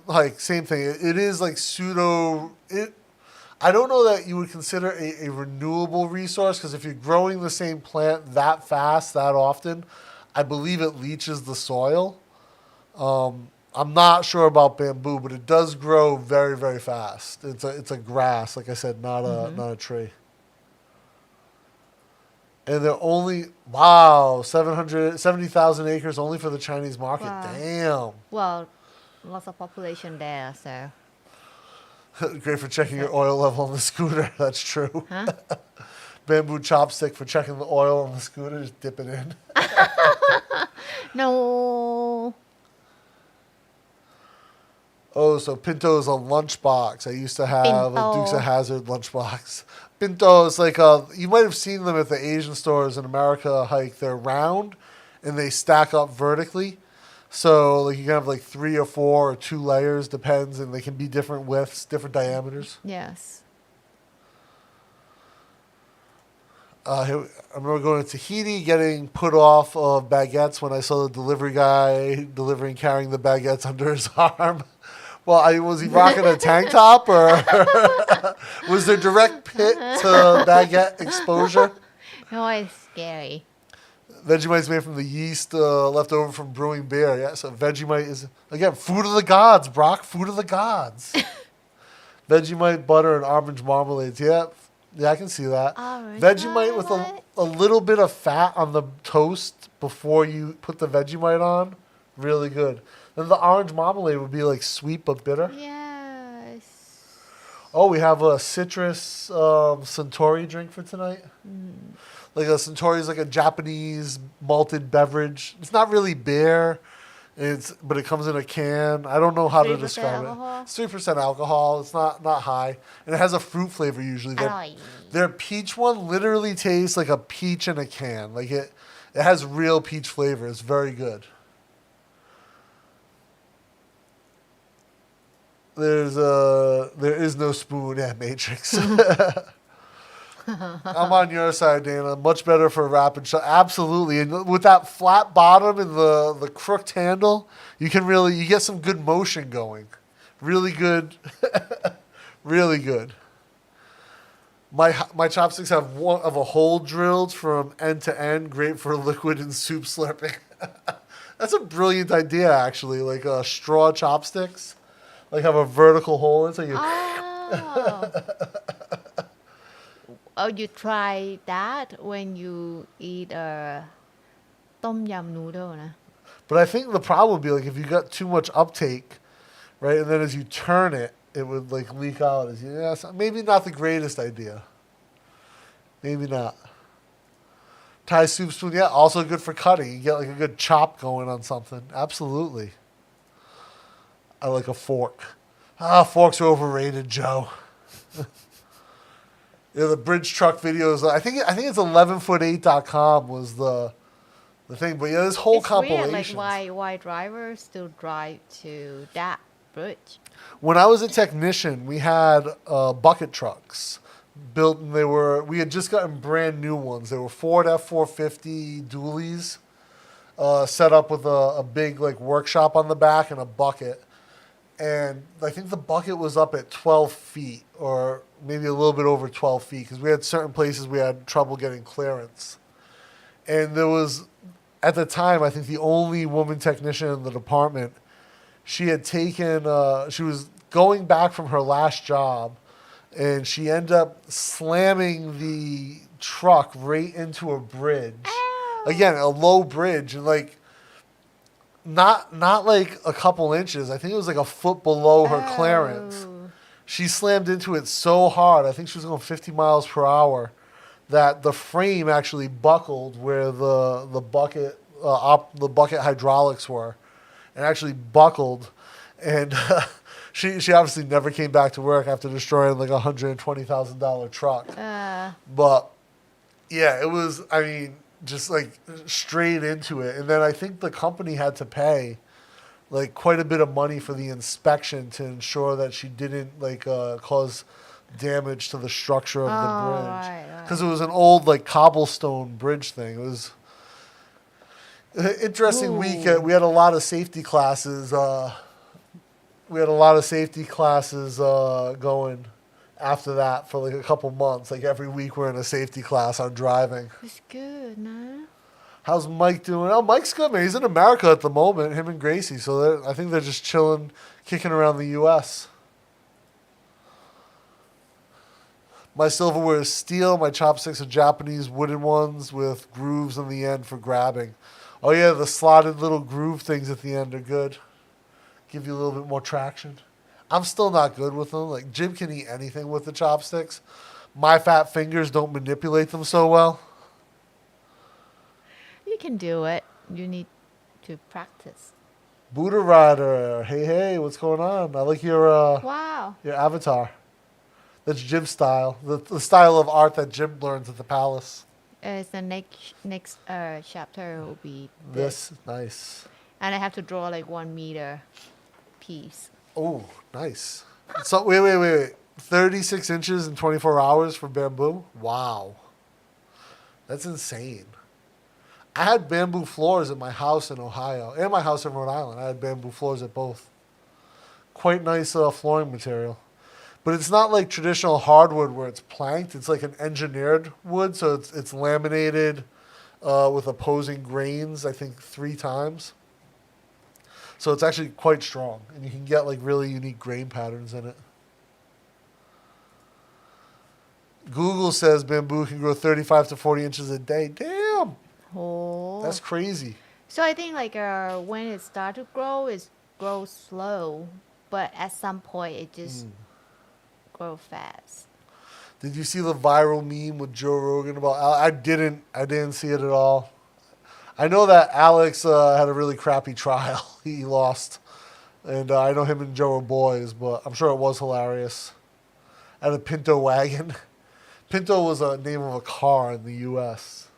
like same thing. It is like I don't know that you would consider a renewable resource because if you're growing the same plant that fast, that often, I believe it leaches the soil. I'm not sure about bamboo, but it does grow very, very fast. It's a grass, like I said, not a tree. And they're only 770,000 acres only for the Chinese market. Wow. Damn. Well, lots of population there, so. Great for checking your oil level on the scooter. That's true. Huh? Bamboo chopstick for checking the oil on the scooter. Just dip it in. No. Oh, so Pinto is a lunchbox. I used to have a Pinto. Dukes of Hazzard lunchbox. Pinto is like you might have seen them at the Asian stores in America. Hike, they're round and they stack up vertically. So like you can have like 3 or 4 or 2 layers, depends, and they can be different widths, different diameters. Yes. I remember going to Tahiti, getting put off of baguettes when I saw the delivery guy carrying the baguettes under his arm. Well, was he rocking a tank top or was there direct pit to baguette exposure? No, it's scary. Vegemite's made from the yeast left over from brewing beer. Yeah, so Vegemite is, again, food of the gods, Brock. Food of the gods. Vegemite, butter, and orange marmalades. Yeah, I can see that. Orange Vegemite with marmalade? a little bit of fat on the toast before you put the Vegemite on. Really good. Then the orange marmalade would be like sweet but bitter. Yes. Oh, we have a citrus Suntory drink for tonight. Like a Suntory is like a Japanese malted beverage. It's not really beer, but it comes in a can. I don't know how to 3% describe alcohol? it. It's 3% alcohol. It's not high, and it has a fruit flavor usually. Their peach one literally tastes like a peach in a can. Like it has real peach flavor. It's very good. There is no spoon at Matrix. I'm on your side, Dana. Much better for rapid shot. Absolutely. And with that flat bottom and the crooked handle, you get some good motion going. Really good. Really good. My chopsticks have one of a hole drilled from end to end, great for liquid and soup slurping. That's a brilliant idea, actually. Like straw chopsticks. Like have a vertical hole in so you. Oh. Oh, you try that when you eat a tom yum noodle, na? But I think the problem would be like if you got too much uptake, right, and then as you turn it, it would like leak out. So maybe not the greatest idea. Maybe not. Thai soup spoon, yeah, also good for cutting. You get like a good chop going on something. Absolutely. I like a fork. Forks are overrated, Joe. Yeah, the bridge truck videos. I think it's 11foot8.com was the thing. But yeah, this whole It's weird, like compilation. why drivers still drive to that bridge. When I was a technician, we had bucket trucks built, and we had just gotten brand new ones. They were Ford F450 dualies, set up with a big like workshop on the back and a bucket. And I think the bucket was up at 12 feet or maybe a little bit over 12 feet because we had certain places we had trouble getting clearance. And there was, at the time, I think the only woman technician in the department. She had taken, she was going back from her last job, and she ended up slamming the truck right into a bridge. Ow. Again, a low bridge, and like, not like a couple inches. I think it was like a foot below her clearance. Oh. She slammed into it so hard. I think she was going 50 miles per hour, that the frame actually buckled where the bucket hydraulics were, and actually buckled. And she obviously never came back to work after destroying like a $120,000 truck. But yeah, it was. I mean, just like straight into it. And then I think the company had to pay like quite a bit of money for the inspection to ensure that she didn't like cause damage to the structure of the bridge, because it was an old like cobblestone bridge thing. It was an interesting week. We had a lot of safety classes. Going after that for like a couple months. Like every week we're in a safety class on driving. It's good, man. How's Mike doing? Oh, Mike's good, man. He's in America at the moment, him and Gracie. So I think they're just chilling, kicking around the U.S. My silverware is steel. My chopsticks are Japanese wooden ones with grooves on the end for grabbing. Oh, yeah, the slotted little groove things at the end are good. Give you a little bit more traction. I'm still not good with them. Like, Jim can eat anything with the chopsticks. My fat fingers don't manipulate them so well. You can do it. You need to practice. Buddha Rider. Hey, what's going on? I like your Wow. your avatar. That's Jim's style. The style of art that Jim learns at the palace. The next chapter will be This. Nice. And I have to draw like 1 meter piece. Oh, nice. So wait. 36 inches in 24 hours for bamboo? Wow. That's insane. I had bamboo floors at my house in Ohio and my house in Rhode Island. I had bamboo floors at both. Quite nice flooring material. But it's not like traditional hardwood where it's planked. It's like an engineered wood, so it's laminated with opposing grains, I think 3 times. So it's actually quite strong, and you can get like really unique grain patterns in it. Google says bamboo can grow 35 to 40 inches a day. Damn! Oh. That's crazy. So I think like when it starts to grow, it grows slow, but at some point it just grows fast. Did you see the viral meme with Joe Rogan about? I didn't see it at all. I know that Alex had a really crappy trial. He lost, and I know him and Joe are boys, but I'm sure it was hilarious. At a Pinto wagon. Pinto was a name of a car in the U.S.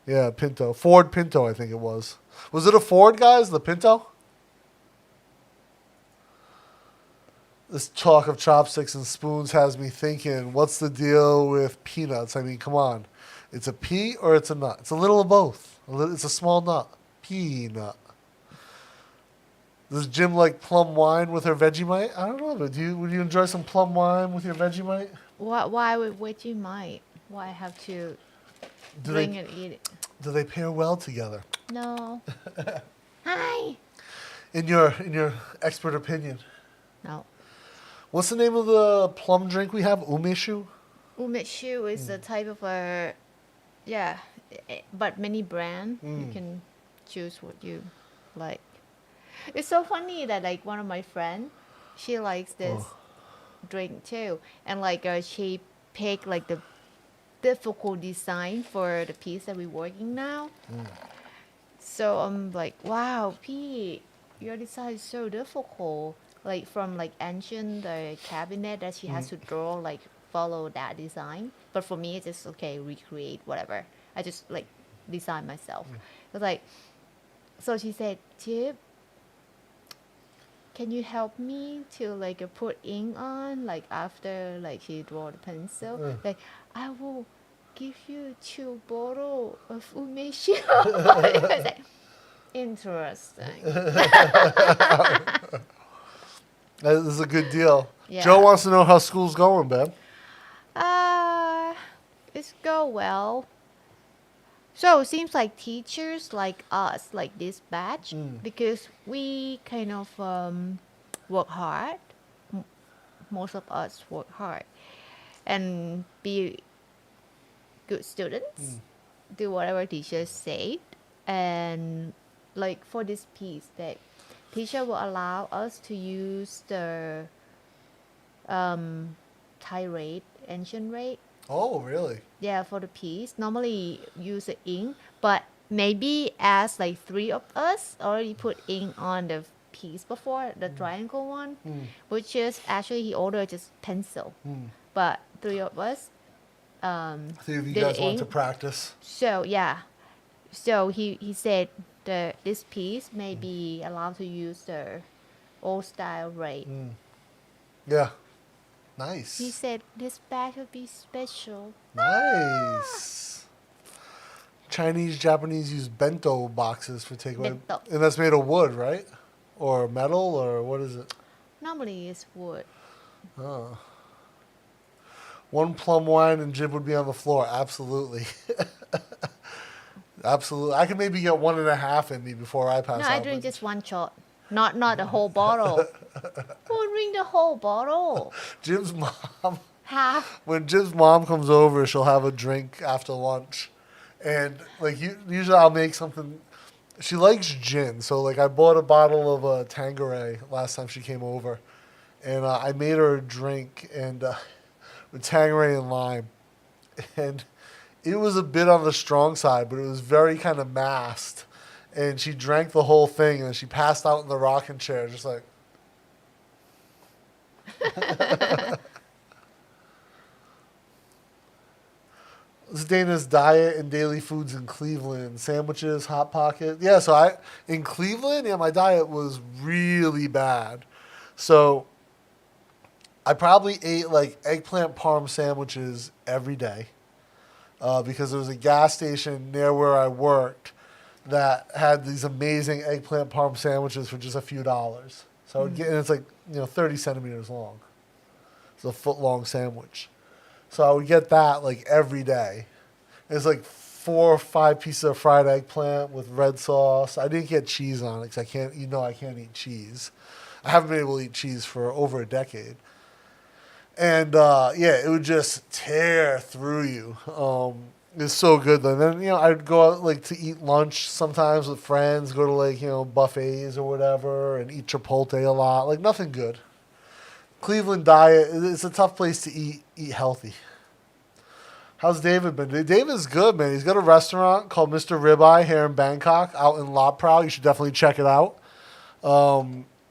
Yeah, Pinto. Ford Pinto, I think it was. Was it a Ford, guys? The Pinto? This talk of chopsticks and spoons has me thinking, what's the deal with peanuts? I mean, come on. It's a pea or it's a nut? It's a little of both. It's a small nut. Peanut. Does Jim like plum wine with her Vegemite? I don't know, but would you enjoy some plum wine with your Vegemite? Why would Vegemite? Why have to drink and eat it? Do they pair well together? No. Hi. In your expert opinion. No. What's the name of the plum drink we have? Umeshu? Umeshu is a type of but many brand. You can choose what you like. It's so funny that like one of my friends, she likes this drink too, and like she picked like the difficult design for the piece that we're working now. So I'm like, wow, Pete, your design is so difficult. like from like ancient the cabinet that she has to draw like follow that design. But for me, it's just okay, recreate whatever. I just like design myself. It was like, so she said, Chip, can you help me to like put ink on like after like she draw the pencil? Like I will give you 2 bottle of umeshu. I was like, interesting. That is a good deal. Yeah. Joe wants to know how school's going, Ben. It's go well. So it seems like teachers like us, like this batch, because we kind of work hard. Most of us work hard and be good students. Do whatever teachers say, and like for this piece, that teacher will allow us to use the Thai rate, ancient rate. Oh, really? Yeah, for the piece. Normally use the ink, but maybe as like 3 of us already put ink on the piece before, the triangle one, which is actually he ordered just pencil. But 3 of us I think if you did guys want ink. to practice. So yeah. So he said this piece may be allowed to use the old style rate. Yeah. Nice. He said this bag will be special. Nice. Chinese, Japanese use bento boxes for takeaway. Bento. And that's made of wood, right? Or metal, or what is it? Normally it's wood. Oh. 1 plum wine and Jib would be on the floor. Absolutely. Absolutely. I could maybe get 1.5 in me before I pass No, out. I drink but- just 1 shot. Not the whole bottle. Who drink the whole bottle? Jib's mom, Half. when Jib's mom comes over, she'll have a drink after lunch. And like usually I'll make something. She likes gin. So like I bought a bottle of Tanqueray last time she came over. And I made her a drink and with Tanqueray and lime. And it was a bit on the strong side, but it was very kind of masked. And she drank the whole thing, and then she passed out in the rocking chair, just like. This is Dana's diet and daily foods in Cleveland. Sandwiches, Hot Pocket. Yeah, so in Cleveland, my diet was really bad. So I probably ate like eggplant parm sandwiches every day because there was a gas station near where I worked that had these amazing eggplant parm sandwiches for just a few dollars. So I would get, and it's like 30 centimeters long. It's a foot-long sandwich. So I would get that like every day. It's like 4 or 5 pieces of fried eggplant with red sauce. I didn't get cheese on it because I can't eat cheese. I haven't been able to eat cheese for over a decade. And it would just tear through you. It's so good. And then I'd go out like to eat lunch sometimes with friends. Go to like buffets or whatever, and eat Chipotle a lot. Like nothing good. Cleveland diet. It's a tough place to eat healthy. How's David been? David's good, man. He's got a restaurant called Mr. Ribeye here in Bangkok, out in La Prau. You should definitely check it out.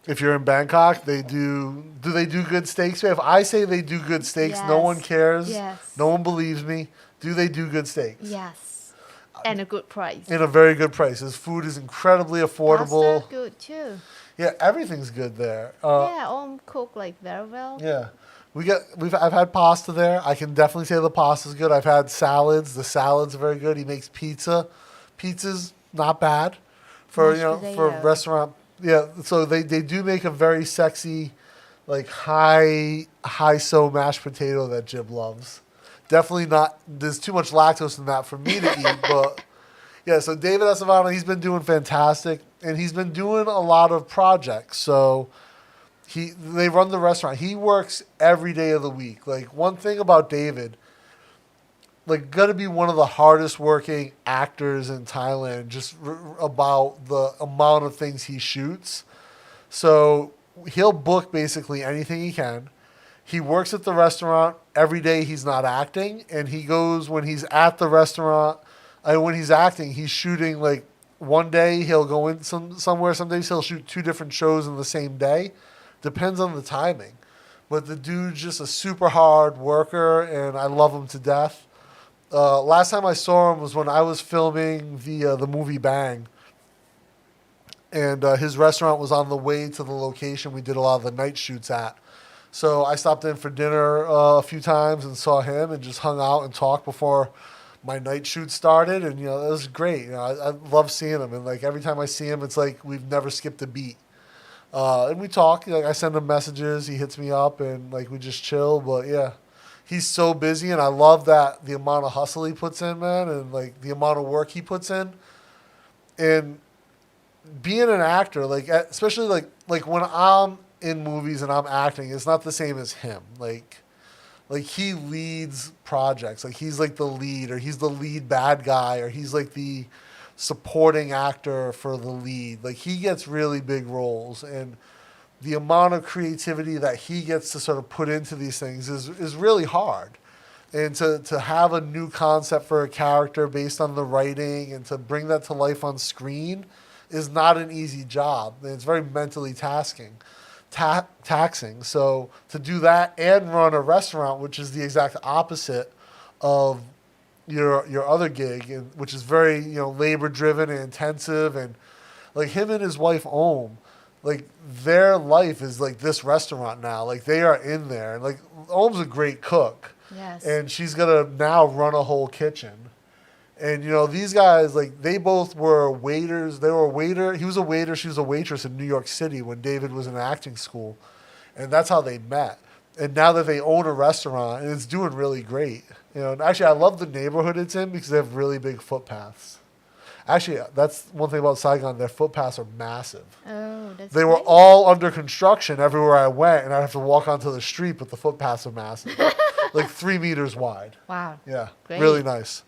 If you're in Bangkok, they do they do good steaks? If I say they do good steaks, no one cares. Yes. No one believes me. Do they do good steaks? Yes. And a good price. In a very good price. His food is incredibly affordable. Pasta good too. Yeah, everything's good there. Yeah, all cooked like very well. Yeah. I've had pasta there. I can definitely say the pasta's good. I've had salads. The salads are very good. He makes pizza. Pizza's not bad for Mashed for a potato. restaurant. Yeah, so they do make a very sexy, like high so mashed potato that Jib loves. Definitely not. There's too much lactose in that for me to eat, but yeah. So David Estevano, he's been doing fantastic, and he's been doing a lot of projects. So they run the restaurant. He works every day of the week. Like one thing about David, like got to be one of the hardest working actors in Thailand. Just about the amount of things he shoots. So he'll book basically anything he can. He works at the restaurant every day. He's not acting, and he goes when he's at the restaurant. When he's acting, he's shooting like one day he'll go in somewhere. Some days he'll shoot 2 different shows in the same day depends on the timing. But the dude's just a super hard worker, and I love him to death. Last time I saw him was when I was filming the movie Bang. And his restaurant was on the way to the location we did a lot of the night shoots at. So I stopped in for dinner a few times and saw him and just hung out and talked before my night shoot started. And, it was great. I love seeing him. And, every time I see him, it's like we've never skipped a beat. And we talk. I send him messages. He hits me up, and, we just chill. But, yeah, he's so busy, and I love that the amount of hustle he puts in, man, and, the amount of work he puts in. And being an actor, especially, when I'm in movies and I'm acting, it's not the same as him. He leads projects. He's the lead, or he's the lead bad guy, or he's the supporting actor for the lead. He gets really big roles, and the amount of creativity that he gets to sort of put into these things is really hard. And to have a new concept for a character based on the writing and to bring that to life on screen is not an easy job. And it's very mentally taxing. So to do that and run a restaurant, which is the exact opposite of your other gig, and which is very labor driven and intensive, and him and his wife Om, their life is this restaurant now. They are in there, and Om's a great cook. Yes. And she's gonna now run a whole kitchen. And these guys, they both were waiters. They were a waiter. He was a waiter. She was a waitress in New York City when David was in acting school, and that's how they met. And now that they own a restaurant, and it's doing really great. And actually, I love the neighborhood it's in because they have really big footpaths. Actually, that's one thing about Saigon. Their footpaths are massive. Oh, that's They were great. all under construction everywhere I went, and I'd have to walk onto the street, but the footpaths are massive, 3 meters wide. Wow. Yeah, Great. really nice.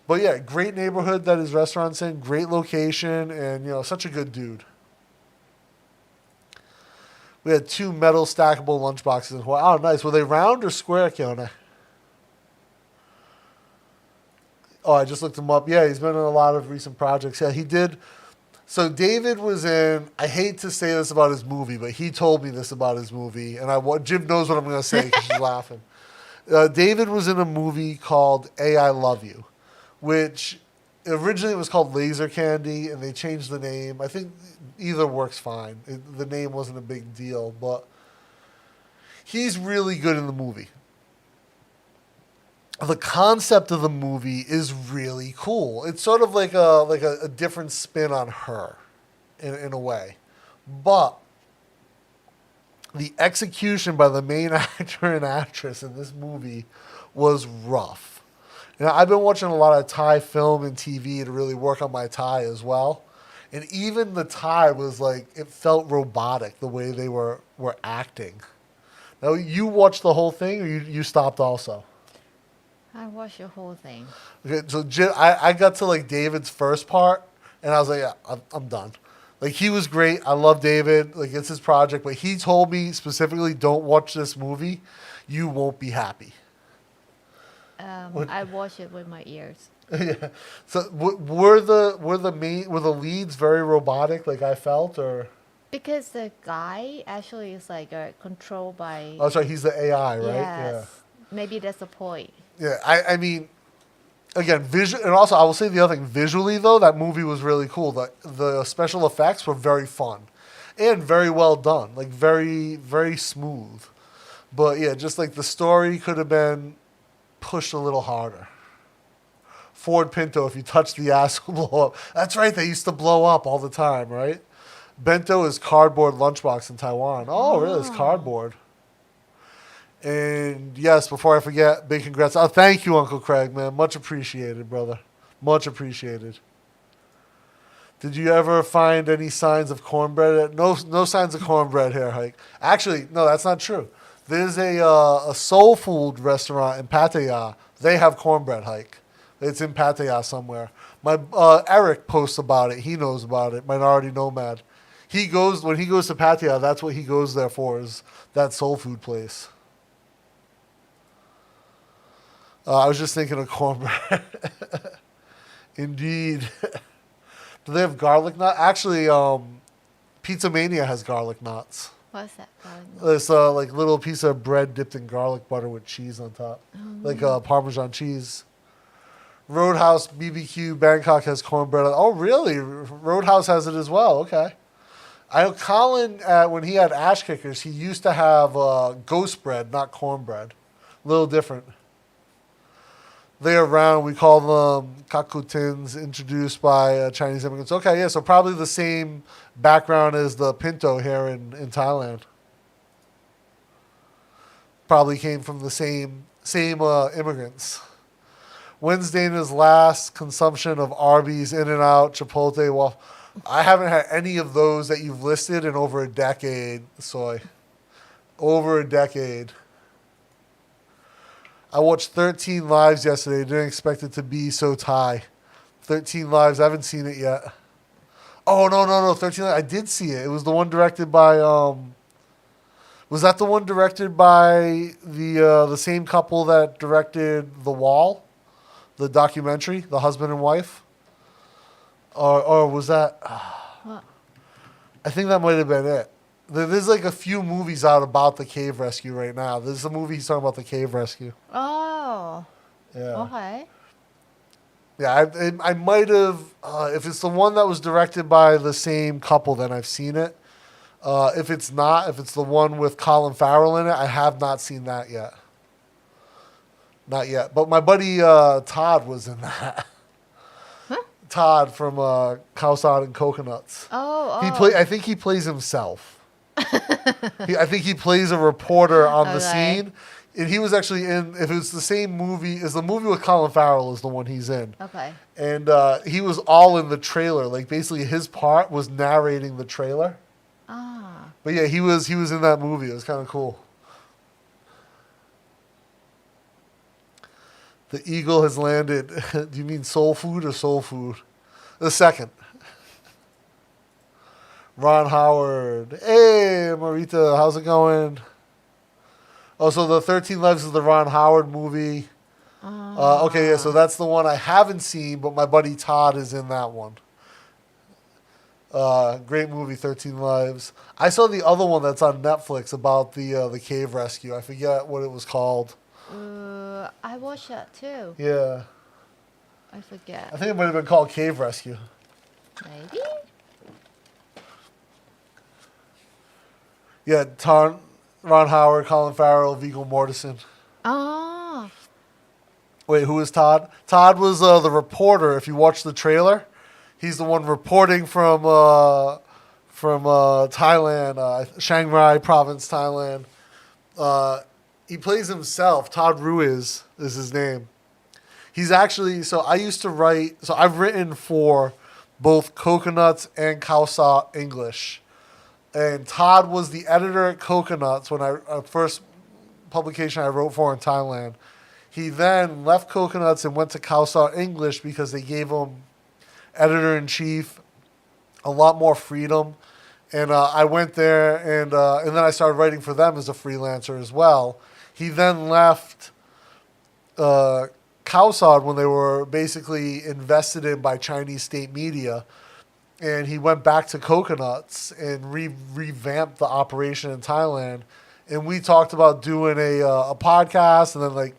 But yeah, great neighborhood that his restaurant's in, great location, and such a good dude. We had 2 metal stackable lunchboxes in Hawaii. Oh, nice. Were they round or square, Keone? Oh, I just looked him up. Yeah, he's been in a lot of recent projects. Yeah, he did. So David was in, I hate to say this about his movie, but he told me this about his movie, and Jim knows what I'm going to say because she's laughing. David was in a movie called I Love You, which originally was called Laser Candy, and they changed the name. I think either works fine. The name wasn't a big deal, but he's really good in the movie. The concept of the movie is really cool. It's sort of like a different spin on her, in a way. But the execution by the main actor and actress in this movie was rough. I've been watching a lot of Thai film and TV to really work on my Thai as well. And even the Thai was it felt robotic the way they were acting. Now, you watched the whole thing, or you stopped also? I watched the whole thing. Okay, so I got to David's first part, and I was like, yeah, I'm done. He was great. I love David. It's his project, but he told me specifically, don't watch this movie. You won't be happy. I watched it with my ears. Yeah. So were the leads very robotic, I felt, or? Because the guy actually is controlled by. Oh, sorry, he's the AI, right? Yes. Yeah. Maybe that's the point. Yeah, I mean, again, and also I will say the other thing, visually though, that movie was really cool. The special effects were very fun, and very well done, very, very smooth. But yeah, just the story could have been pushed a little harder. Ford Pinto, if you touch the ass, will blow up. That's right, they used to blow up all the time, right? Bento is cardboard lunchbox in Taiwan. Oh, really? It's cardboard. And yes, before I forget, big congrats. Oh, thank you, Uncle Craig, man. Much appreciated, brother. Much appreciated. Did you ever find any signs of cornbread? No signs of cornbread here, Hike. Actually, no, that's not true. There's a soul food restaurant in Pattaya. They have cornbread, Hike. It's in Pattaya somewhere. My Eric posts about it. He knows about it. Minority Nomad. When he goes to Pattaya, that's what he goes there for, is that soul food place. I was just thinking of cornbread. Indeed. Do they have garlic nuts? Actually, Pizza Mania has garlic nuts. What's that going? It's like little piece of bread dipped in garlic butter with cheese on top, like Parmesan cheese. Roadhouse BBQ Bangkok has cornbread. Oh, really? Roadhouse has it as well. Okay. I know Colin, when he had Ash Kickers, he used to have ghost bread, not cornbread. A little different. They're round. We call them kakutins, introduced by Chinese immigrants. Okay, yeah, so probably the same background as the pinto here in Thailand. Probably came from the same immigrants. Wednesday in his last consumption of Arby's, In-N-Out, Chipotle, well, I haven't had any of those that you've listed in over a decade, Soy. Over a decade. I watched 13 Lives yesterday. Didn't expect it to be so Thai. 13 Lives. I haven't seen it yet. Oh, no. 13 Lives. I did see it. It was the one directed by... was that the one directed by the same couple that directed The Wall? The documentary? The husband and wife? Or was that... What? I think that might have been it. There's like a few movies out about the cave rescue right now. There's a movie he's talking about the cave rescue. Oh. Yeah. Okay. Yeah, I might have... if it's the one that was directed by the same couple, then I've seen it. If it's not, if it's the one with Colin Farrell in it, I have not seen that yet. Not yet. But my buddy Todd was in that. Huh? Todd from Khao and Coconuts. Oh. I think he plays himself. I think he plays a reporter on the scene. And he was actually in, if it's the same movie, is the movie with Colin Farrell is the one he's in. Okay. And he was all in the trailer. Like basically his part was narrating the trailer. Ah. But yeah, he was in that movie. It was kind of cool. The eagle has landed. Do you mean soul food or soul food? The second. Ron Howard. Hey, Marita, how's it going? Oh, so the 13 Lives is the Ron Howard movie. Okay, yeah, so that's the one I haven't seen, but my buddy Todd is in that one. Great movie, 13 Lives. I saw the other one that's on Netflix about the cave rescue. I forget what it was called. I watched that too. Yeah. I forget. I think it might have been called Cave Rescue. Maybe? Yeah, Ron Howard, Colin Farrell, Viggo Mortensen. Oh. Wait, who is Todd? Todd was the reporter. If you watch the trailer, he's the one reporting from Thailand, Chiang Rai province, Thailand. He plays himself. Todd Ruiz is his name. He's actually, so I used to write, so I've written for both Coconuts and Khao English. And Todd was the editor at Coconuts when first publication I wrote for in Thailand. He then left Coconuts and went to Khao English because they gave him editor-in-chief a lot more freedom. And I went there and then I started writing for them as a freelancer as well. He then left Khao when they were basically invested in by Chinese state media. And he went back to Coconuts and revamped the operation in Thailand. And we talked about doing a podcast. And then, like,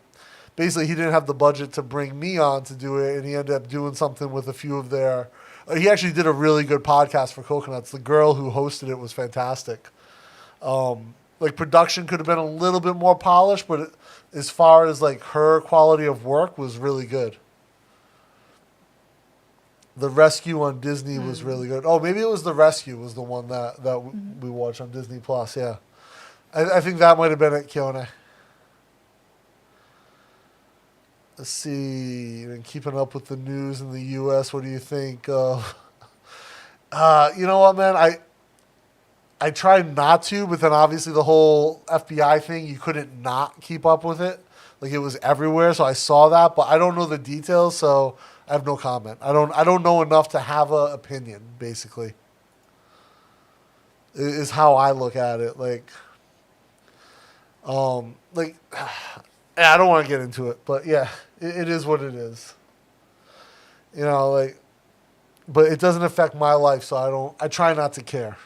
basically he didn't have the budget to bring me on to do it. And he ended up doing something with a few of their... he actually did a really good podcast for Coconuts. The girl who hosted it was fantastic. Like, production could have been a little bit more polished, but as far as, like, her quality of work was really good. The Rescue on Disney was really good. Oh, maybe it was The Rescue was the one that we watched on Disney Plus. Yeah, I think that might have been it, Kione. Let's see. And keeping up with the news in the U.S., what do you think? You know what, man? I tried not to, but then obviously the whole FBI thing, you couldn't not keep up with it. Like, it was everywhere, so I saw that, but I don't know the details, so I have no comment. I don't know enough to have an opinion, basically. Is how I look at it. Like, I don't want to get into it, but yeah, it is what it is. You know, like, but it doesn't affect my life, so I try not to care.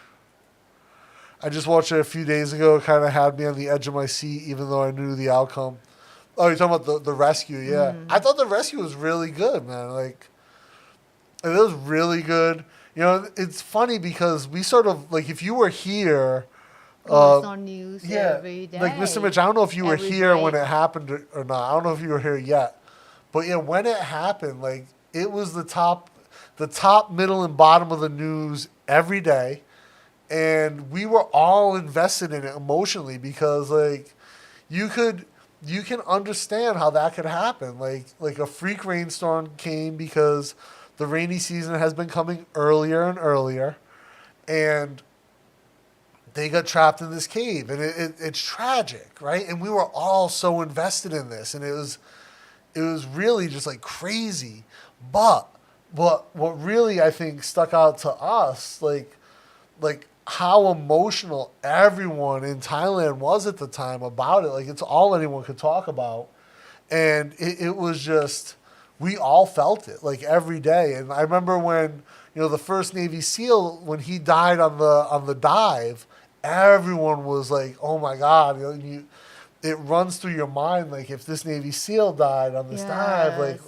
I just watched it a few days ago. It kind of had me on the edge of my seat, even though I knew the outcome. Oh, you're talking about the rescue? Yeah, I thought the rescue was really good, man. Like, it was really good. You know, it's funny because we sort of like if you were here. It was on news every day. Like Mr. Mitch, I don't know if you were Every here when break. it happened or not. I don't know if you were here yet, but yeah, when it happened, like it was the top, middle, and bottom of the news every day, and we were all invested in it emotionally because like you can understand how that could happen. Like a freak rainstorm came because the rainy season has been coming earlier and earlier, and they got trapped in this cave, and it's tragic, right? And we were all so invested in this, and it was really just like crazy. But what really I think stuck out to us, like how emotional everyone in Thailand was at the time about it. Like it's all anyone could talk about, and it was just we all felt it like every day. And I remember when the first Navy SEAL when he died on the dive. Everyone was like, "Oh my God!" It runs through your mind like, if this Navy SEAL died on this dive, like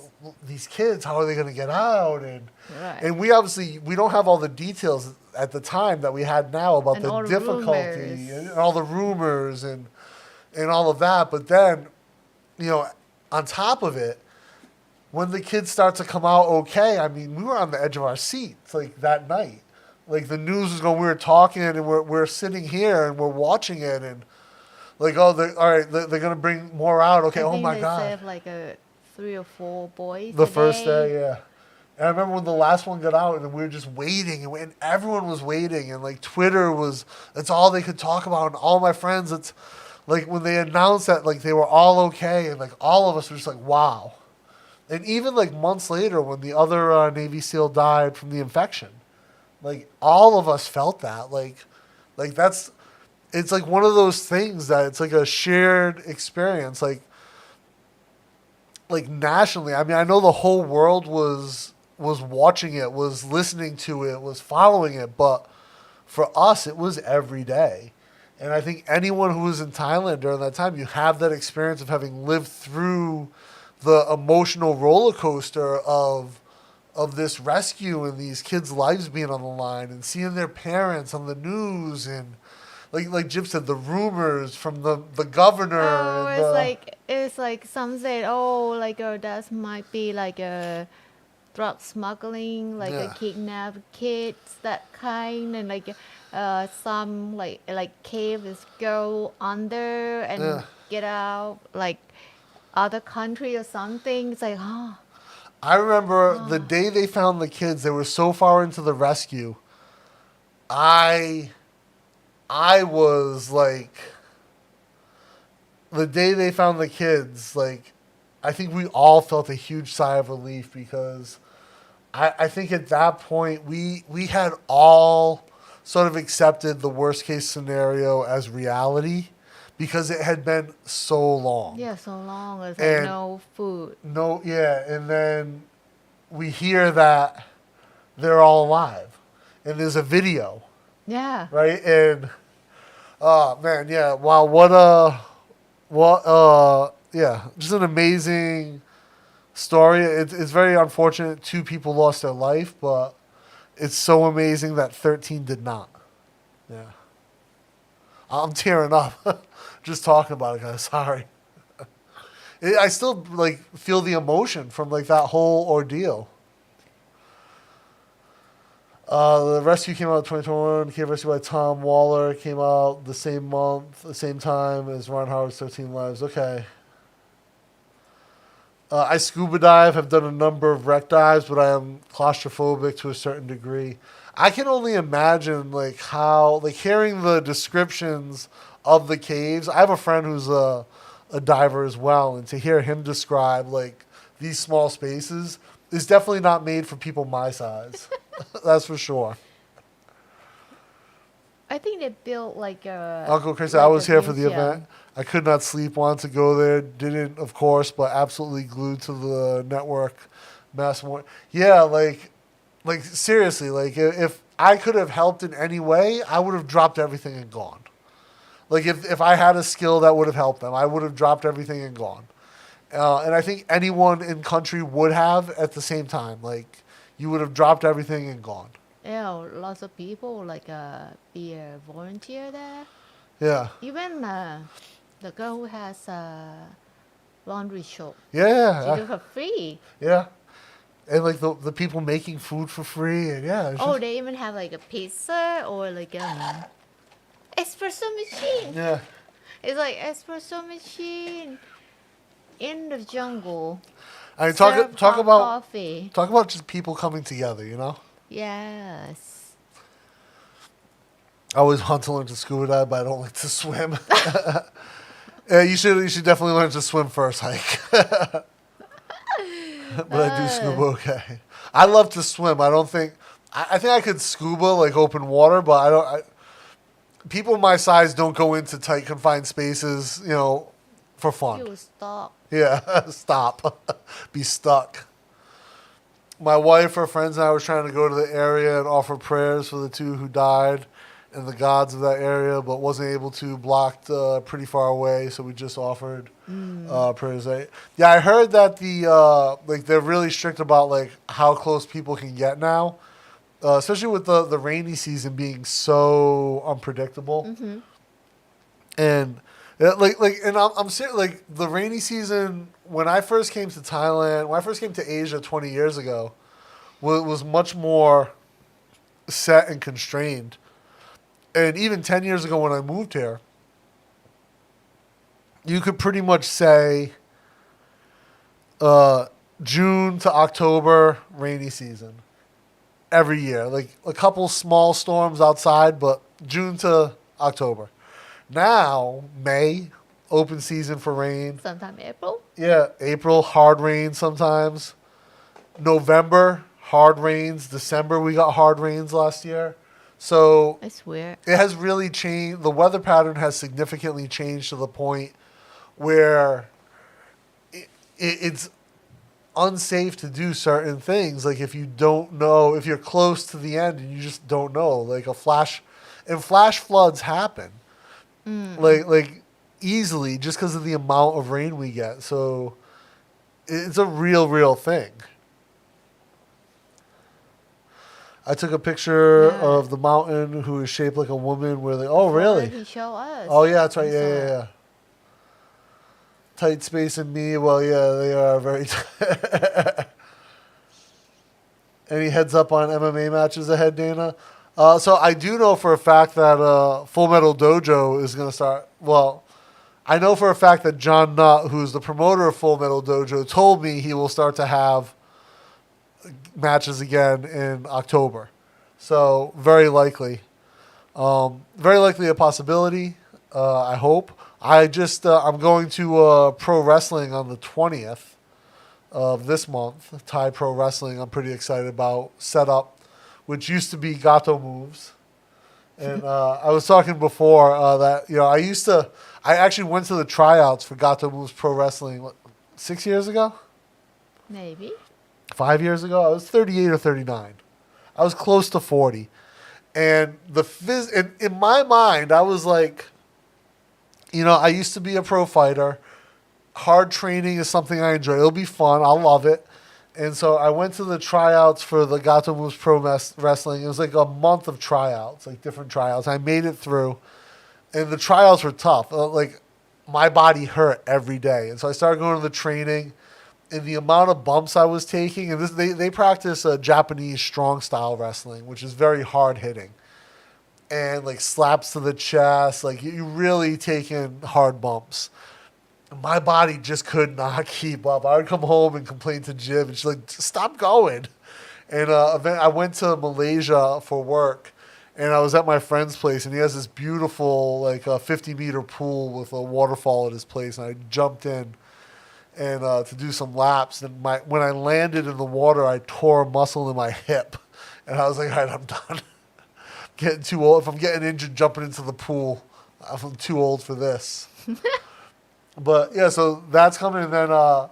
these kids, how are they going to get out? And we don't have all the details at the time that we had now about the difficulty and all the rumors and all of that. But then, on top of it, when the kids start to come out okay, I mean, we were on the edge of our seats like that night. Like the news was going, we were talking and we're sitting here and we're watching it and like, all right, they're going to bring more out. Okay, oh my God. They saved like 3 or 4 boys. The first day, yeah. And I remember when the last one got out and we were just waiting and everyone was waiting and like Twitter that's all they could talk about. And all my friends, it's like when they announced that like they were all okay and like all of us were just like, wow. And even like months later when the other Navy SEAL died from the infection, like all of us felt that, like it's like one of those things that it's like a shared experience, like nationally. I mean, I know the whole world was watching it, was listening to it, was following it, but for us, it was every day. And I think anyone who was in Thailand during that time, you have that experience of having lived through the emotional roller coaster of this rescue and these kids' lives being on the line and seeing their parents on the news and like Jim said, the rumors from the governor. Oh, it's like some said, that might be like a drug smuggling, like a kidnapped kids, that kind, and like some like cave this girl under and get out like other country or something. It's like, oh. I remember the day they found the kids, they were so far into the rescue. I was like, the day they found the kids, like, I think we all felt a huge sigh of relief because I think at that point we had all sort of accepted the worst case scenario as reality because it had been so long. Yeah, so long. It's like no food. No, yeah. And then we hear that they're all alive. And there's a video. Yeah. Right? And, oh, man, yeah. Wow, yeah. Just an amazing story. It's very unfortunate 2 people lost their life, but it's so amazing that 13 did not. Yeah. I'm tearing up. Just talking about it, guys. Sorry. I still like feel the emotion from like that whole ordeal. The rescue came out in 2021. Cave Rescue by Tom Waller came out the same month, the same time as Ron Howard's 13 Lives. Okay. I scuba dive, have done a number of wreck dives, but I am claustrophobic to a certain degree. I can only imagine like how, like hearing the descriptions of the caves. I have a friend who's a diver as well, and to hear him describe like these small spaces is definitely not made for people my size. That's for sure. I think they built like a... Uncle Chris, like I was here for the museum. event. I could not sleep, wanted to go there. Didn't, of course, but absolutely glued to the network. Yeah, like seriously, like I could have helped in any way, I would have dropped everything and gone. Like if I had a skill that would have helped them, I would have dropped everything and gone. And I think anyone in country would have at the same time. Like you would have dropped everything and gone. Yeah, lots of people like be a volunteer there. Yeah. Even the girl who has a laundry shop, Yeah. she do for free. Yeah. And like the people making food for free, and yeah. Oh, they even have like a pizza or like espresso machine. Yeah. It's like espresso machine in the jungle. I mean, Serve talk hot about coffee. talk about just people coming together. You know. Yes. I always want to learn to scuba dive, but I don't like to swim. Yeah, you should definitely learn to swim first, hike. But I do scuba okay. I love to swim. I don't think I think I could scuba like open water, but I don't. People my size don't go into tight confined spaces, you know, for fun. You stop. Yeah, stop. Be stuck. My wife, her friends, and I was trying to go to the area and offer prayers for the two who died and the gods of that area, but wasn't able to, blocked pretty far away, so we just offered prayers. Yeah, I heard that they're really strict about like how close people can get now, especially with the rainy season being so unpredictable. Mm-hmm. And and I'm serious. Like the rainy season when I first came to Thailand, when I first came to Asia 20 years ago, was much more set and constrained. And even 10 years ago when I moved here, you could pretty much say June to October, rainy season. Every year. Like a couple small storms outside, but June to October. Now, May, open season for rain. Sometime April. Yeah, April, hard rain sometimes. November, hard rains. December, we got hard rains last year. So It's weird. it has really changed. The weather pattern has significantly changed to the point where it's unsafe to do certain things. Like if you don't know, if you're close to the end and you just don't know, like flash floods happen. Like easily just because of the amount of rain we get. So it's a real thing. I took a picture of the mountain who is shaped like a woman where they, oh really? He show us. Oh yeah, that's right. Yeah. Tight space and me. Well, yeah, they are very. Any heads up on MMA matches ahead, Dana? So I do know for a fact that Full Metal Dojo is going to start. Well, I know for a fact that John Nutt, who's the promoter of Full Metal Dojo, told me he will start to have matches again in October. So very likely a possibility. I hope. I'm going to pro wrestling on the 20th of this month. Thai Pro Wrestling. I'm pretty excited about setup, which used to be Gato Moves. And I was talking before that I actually went to the tryouts for Gato Moves Pro Wrestling 6 years ago. Maybe. 5 years ago, I was 38 or 39. I was close to 40. And in my mind, I was like, I used to be a pro fighter. Hard training is something I enjoy. It'll be fun. I'll love it. And so I went to the tryouts for the Gato Moves Pro Wrestling. It was like a month of tryouts, like different tryouts. I made it through. And the tryouts were tough. Like, my body hurt every day. And so I started going to the training. And the amount of bumps I was taking, and they practice Japanese strong style wrestling, which is very hard hitting, and like slaps to the chest, like you really taking hard bumps. My body just could not keep up. I would come home and complain to Jim, and she's like, "Stop going." And I went to Malaysia for work, and I was at my friend's place, and he has this beautiful like 50-meter pool with a waterfall at his place, and I jumped in. And to do some laps. And when I landed in the water, I tore a muscle in my hip. And I was like, all right, I'm done. Getting too old. If I'm getting injured jumping into the pool, I'm too old for this. But, yeah, so that's coming. And then I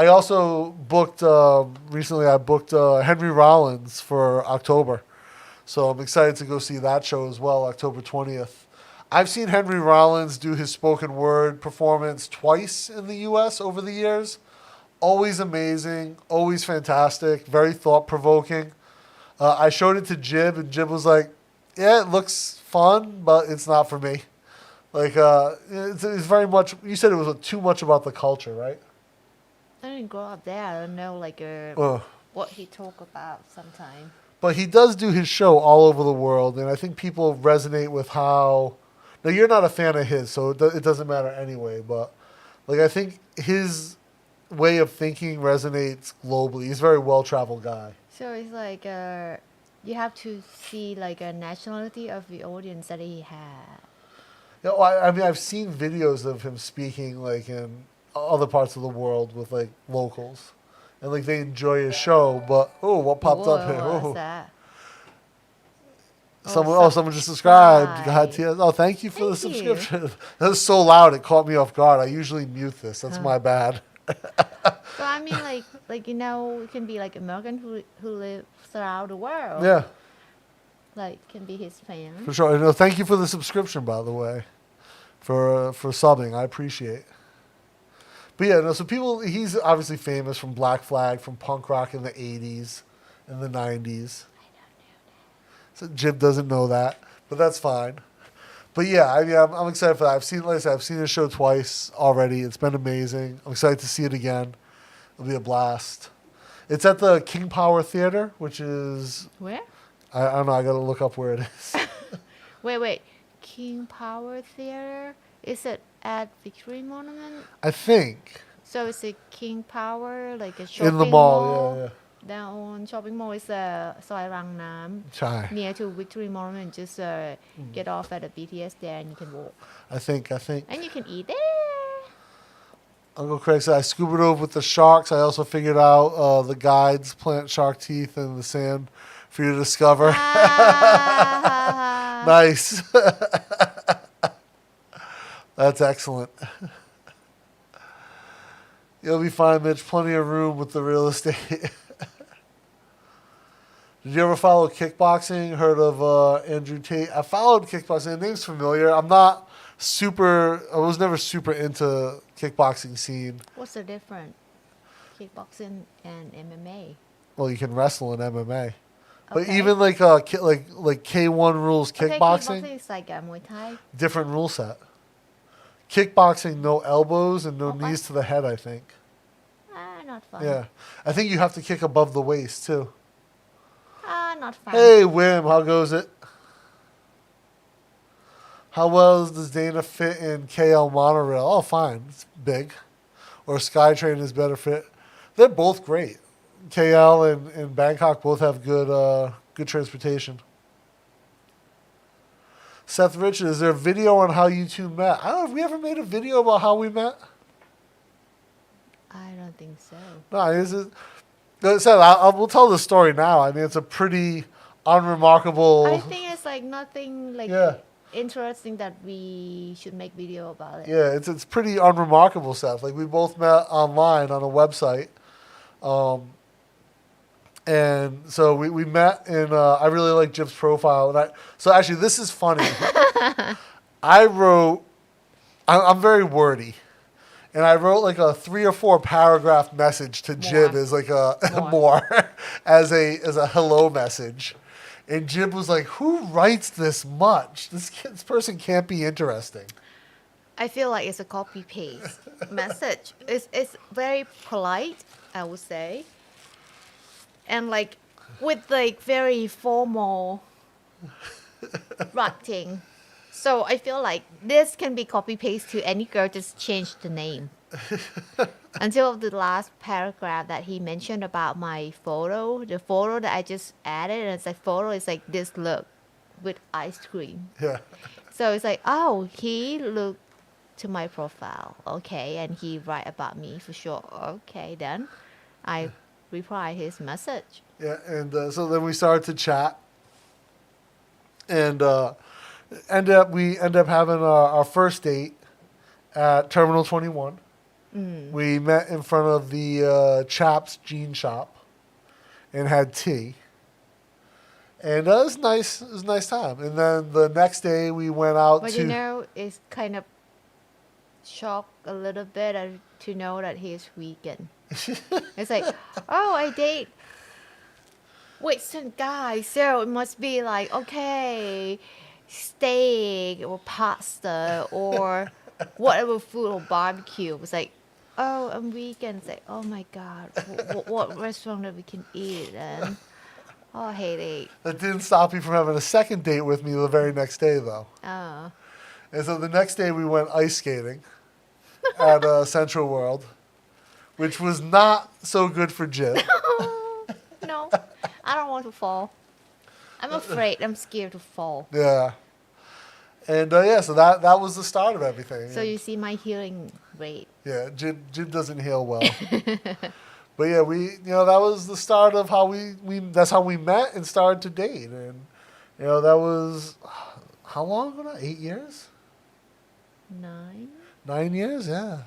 also booked, recently I booked Henry Rollins for October. So I'm excited to go see that show as well, October 20th. I've seen Henry Rollins do his spoken word performance twice in the U.S. over the years. Always amazing, always fantastic, very thought-provoking. I showed it to Jib, and Jib was like, yeah, it looks fun, but it's not for me. Like, it's very much, you said it was too much about the culture, right? I didn't grow up there. I don't know what he talk about sometimes. But he does do his show all over the world, and I think people resonate with how... Now, you're not a fan of his, so it doesn't matter anyway, but like I think his way of thinking resonates globally. He's a very well-traveled guy. So it's like you have to see like a nationality of the audience that he had. You know, I mean, I've seen videos of him speaking like in other parts of the world with like locals, and like they enjoy his show. But what popped up here? What's that? Someone just subscribed. God, subscribe. oh, thank you for the Thank you. subscription. That was so loud, it caught me off guard. I usually mute this. That's my bad. So I mean, like it can be like American who live throughout the world. Yeah, Like can be his fan. for sure. No, thank you for the subscription, by the way, for subbing. I appreciate. But yeah, no. So he's obviously famous from Black Flag, from punk rock in the '80s, and the '90s. So Jib doesn't know that, but that's fine. But yeah, I mean, I'm excited for that. I've seen his show twice already. It's been amazing. I'm excited to see it again. It'll be a blast. It's at the King Power Theater, which is Where? I don't know. I got to look up where it is. Wait. King Power Theater? Is it at Victory Monument? I think So it's a King Power, like a shopping in the mall. Yeah. Down on shopping mall is Soi Rang Nam, ใช่ near to Victory Monument. Just get off at the BTS there and you can walk. I think. And you can eat there. Uncle Craig said I scuba dove with the sharks. I also figured out the guides plant shark teeth in the sand for you to discover. Ah, Nice. That's excellent. You'll be fine, Mitch. Plenty of room with the real estate. Did you ever follow kickboxing? Heard of Andrew Tate? I followed kickboxing. The name's familiar. I was never super into kickboxing scene. What's the difference? Kickboxing and MMA. Well, you can wrestle in MMA. But Okay. even like K1 rules Okay, kickboxing, kickboxing is like Muay Thai. different rule set. Kickboxing, no elbows and no Okay. knees to the head, I think. Not fun. Yeah. I think you have to kick above the waist, too. Not fun. Hey, Wim, how goes it? How well does Dana fit in KL Monorail? Oh, fine. It's big. Or SkyTrain is better fit. They're both great. KL and Bangkok both have good transportation. Seth Richard, is there a video on how you two met? I don't know. Have we ever made a video about how we met? I don't think so. No, Seth, we'll tell the story now. I mean, it's a pretty unremarkable... I think it's like nothing like Yeah. interesting that we should make video about it. Yeah, it's pretty unremarkable stuff. Like we both met online on a website, and so we met, and I really like Jib's profile. And so actually, this is funny. I'm very wordy, and I wrote like a 3 or 4 paragraph message to Jib as like a as a hello message. And Jib was like, "Who writes this much? This person can't be interesting." I feel like it's a copy paste message. It's very polite, I would say, and like with like very formal writing. So I feel like this can be copy paste to any girl. Just change the name. Until the last paragraph that he mentioned about my photo, the photo that I just added, and it's like photo is like this look with ice cream. Yeah. So it's like, oh, he looked to my profile, okay, and he write about me for sure. Okay, then I reply his message. Yeah, and so then we started to chat, and we end up having our first date at Terminal 21. We met in front of the Chaps Jean Shop and had tea. And it was nice. It was a nice time. And then the next day we went out But to. you know, it's kind of shocked a little bit to know that he's vegan. It's like, oh, I date Western guy, so it must be like, okay, steak or pasta or whatever food or barbecue. It's like, oh, I'm vegan. It's like, oh my God, what restaurant that we can eat then? Oh, I hate it. That didn't stop you from having a second date with me the very next day, though. Oh. And so the next day we went ice skating at Central World, which was not so good for Jib. No, I don't want to fall. I'm afraid. I'm scared to fall. Yeah. And yeah, so that was the start of everything. So you see my healing rate. Yeah, Jib doesn't heal well. But yeah, that was the start of how that's how we met and started to date. And, that was, how long ago now? 8 years? 9? 9 years, yeah.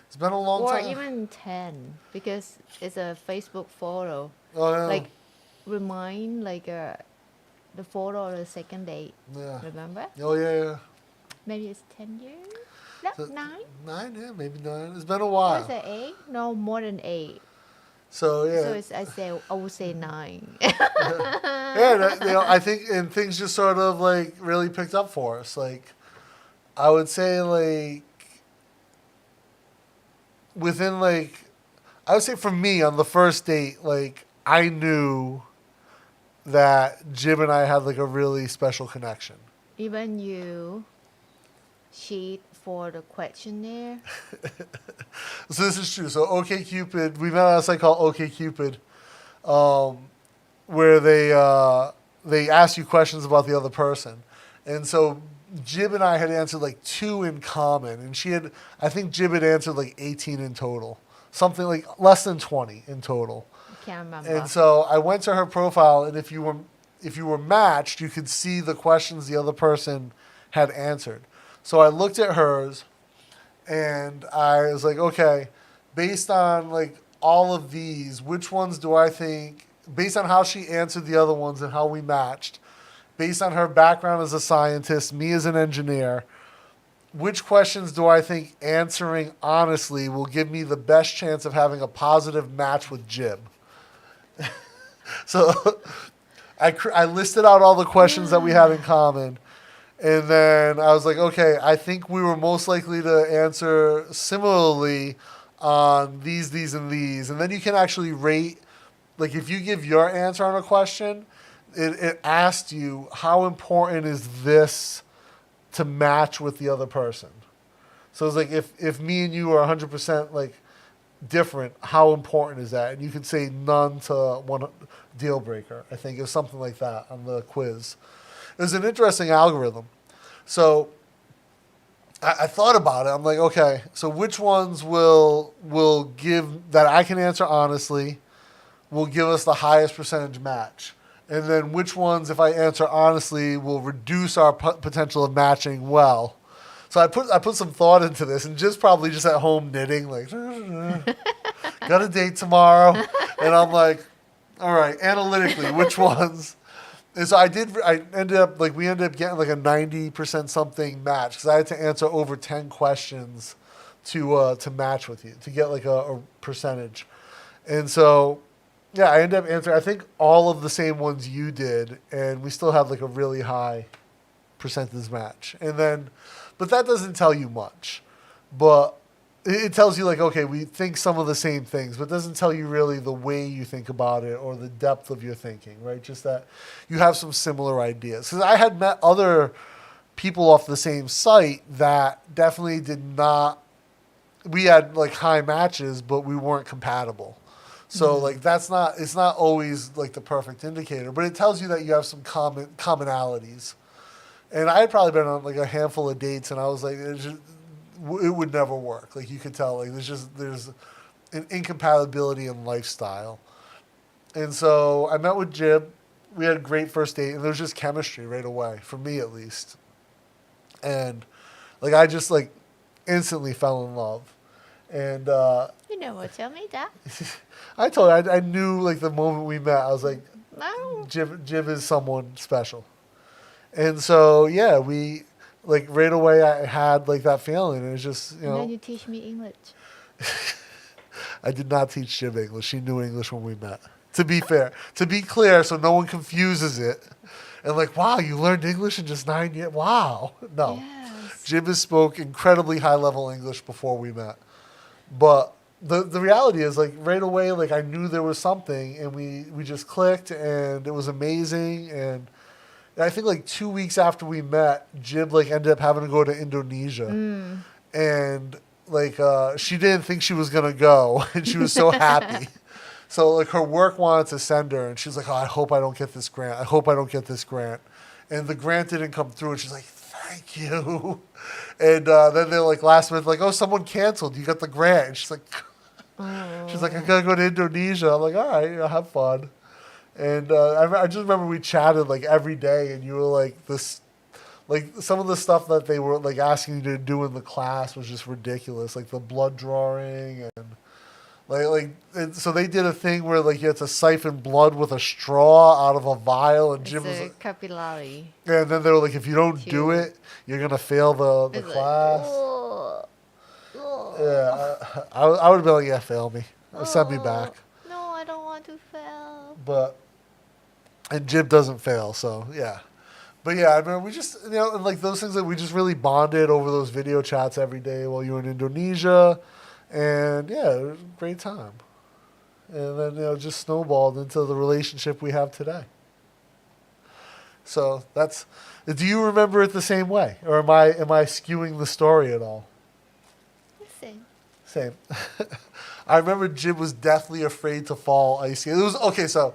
It's been a long Or time. even 10, because it's a Facebook photo. Oh, yeah. Like, remind, like, the photo of the second date. Yeah. Remember? Oh, yeah. Maybe it's 10 years? No, So- 9? 9, yeah, maybe 9. It's been a Or while. is it 8? No, more than 8. So, yeah. So it's, I would say 9. Yeah, I think, and things just sort of, like, really picked up for us. Like, I would say, like, within, like, I would say for me on the first date, like, I knew that Jib and I had, like, a really special connection. Even you cheat for the questionnaire. So this is true. So OkCupid, we met on a site called OkCupid, where they ask you questions about the other person. And so Jib and I had answered like 2 in common, and I think Jib had answered like 18 in total. Something like less than 20 in total. I can't remember. And so I went to her profile, and if you were matched, you could see the questions the other person had answered. So I looked at hers, and I was like, okay, based on like all of these, which ones do I think, based on how she answered the other ones and how we matched, based on her background as a scientist, me as an engineer, which questions do I think answering honestly will give me the best chance of having a positive match with Jib? So I listed out all the questions that we had in common. And then I was like, okay, I think we were most likely to answer similarly on these, and these. And then you can actually rate, like if you give your answer on a question, it asked you how important is this to match with the other person. So it's like if me and you are 100% like different, how important is that? And you can say none to one deal breaker. I think it was something like that on the quiz. It was an interesting algorithm. So I thought about it. I'm like, okay, so which ones will give that I can answer honestly, will give us the highest percentage match? And then which ones, if I answer honestly, will reduce our potential of matching well? So I put some thought into this, and just probably just at home knitting, like, got a date tomorrow. And I'm like, all right, analytically, which ones? And so we ended up getting like a 90% something match, because I had to answer over 10 questions to match with you, to get like a percentage. And so, yeah, I ended up answering, I think, all of the same ones you did, and we still had like a really high percentage match. And then, but that doesn't tell you much. But it tells you, like, okay, we think some of the same things, but it doesn't tell you really the way you think about it or the depth of your thinking, right? Just that you have some similar ideas. Because I had met other people off the same site that definitely did not, we had like high matches, but we weren't compatible. So like it's not always like the perfect indicator, but it tells you that you have some commonalities. And I had probably been on like a handful of dates, and I was like, it would never work. Like you could tell, like there's an incompatibility in lifestyle. And so I met with Jib. We had a great first date, and there was just chemistry right away, for me at least. And like I just like instantly fell in love. And You never tell me that. I told her, I knew like the moment we met, I was like, No. Jib is someone special. And so, yeah, we, like, right away I had, like, that feeling. It was just, And then you teach me English. I did not teach Jib English. She knew English when we met. To be fair. To be clear, so no one confuses it. And like, wow, you learned English in just 9 years? Wow. No. Yes. Jib has spoke incredibly high-level English before we met. But the reality is, like, right away, like, I knew there was something, and we just clicked, and it was amazing. And I think, like, 2 weeks after we met, Jib, like, ended up having to go to Indonesia. And, like, she didn't think she was going to go, and she was so happy. So, like, her work wanted to send her, and she's like, oh, I hope I don't get this grant. I hope I don't get this grant. And the grant didn't come through, and she's like, thank you. And then they're like, last minute, like, oh, someone canceled. You got the grant. And she's like, she's like, I got to go to Indonesia. I'm like, all right, have fun. And I just remember we chatted, like, every day, and you were like, this, like, some of the stuff that they were, like, asking you to do in the class was just ridiculous, like the blood drawing and and so they did a thing where, like, you had to siphon blood with a straw out of a vial, and Jim was like, capillary. and then they were like, if you don't do it, you're gonna fail the class. Yeah, I would have been like, yeah, fail me, send me back. No, I don't want to fail. And Jim doesn't fail, so yeah. But yeah, I remember we just, and like those things that we just really bonded over those video chats every day while you were in Indonesia. And yeah, it was a great time. And then, just snowballed into the relationship we have today. So do you remember it the same way? Or am I skewing the story at all? Same. I remember Jib was deathly afraid to fall ice skating. So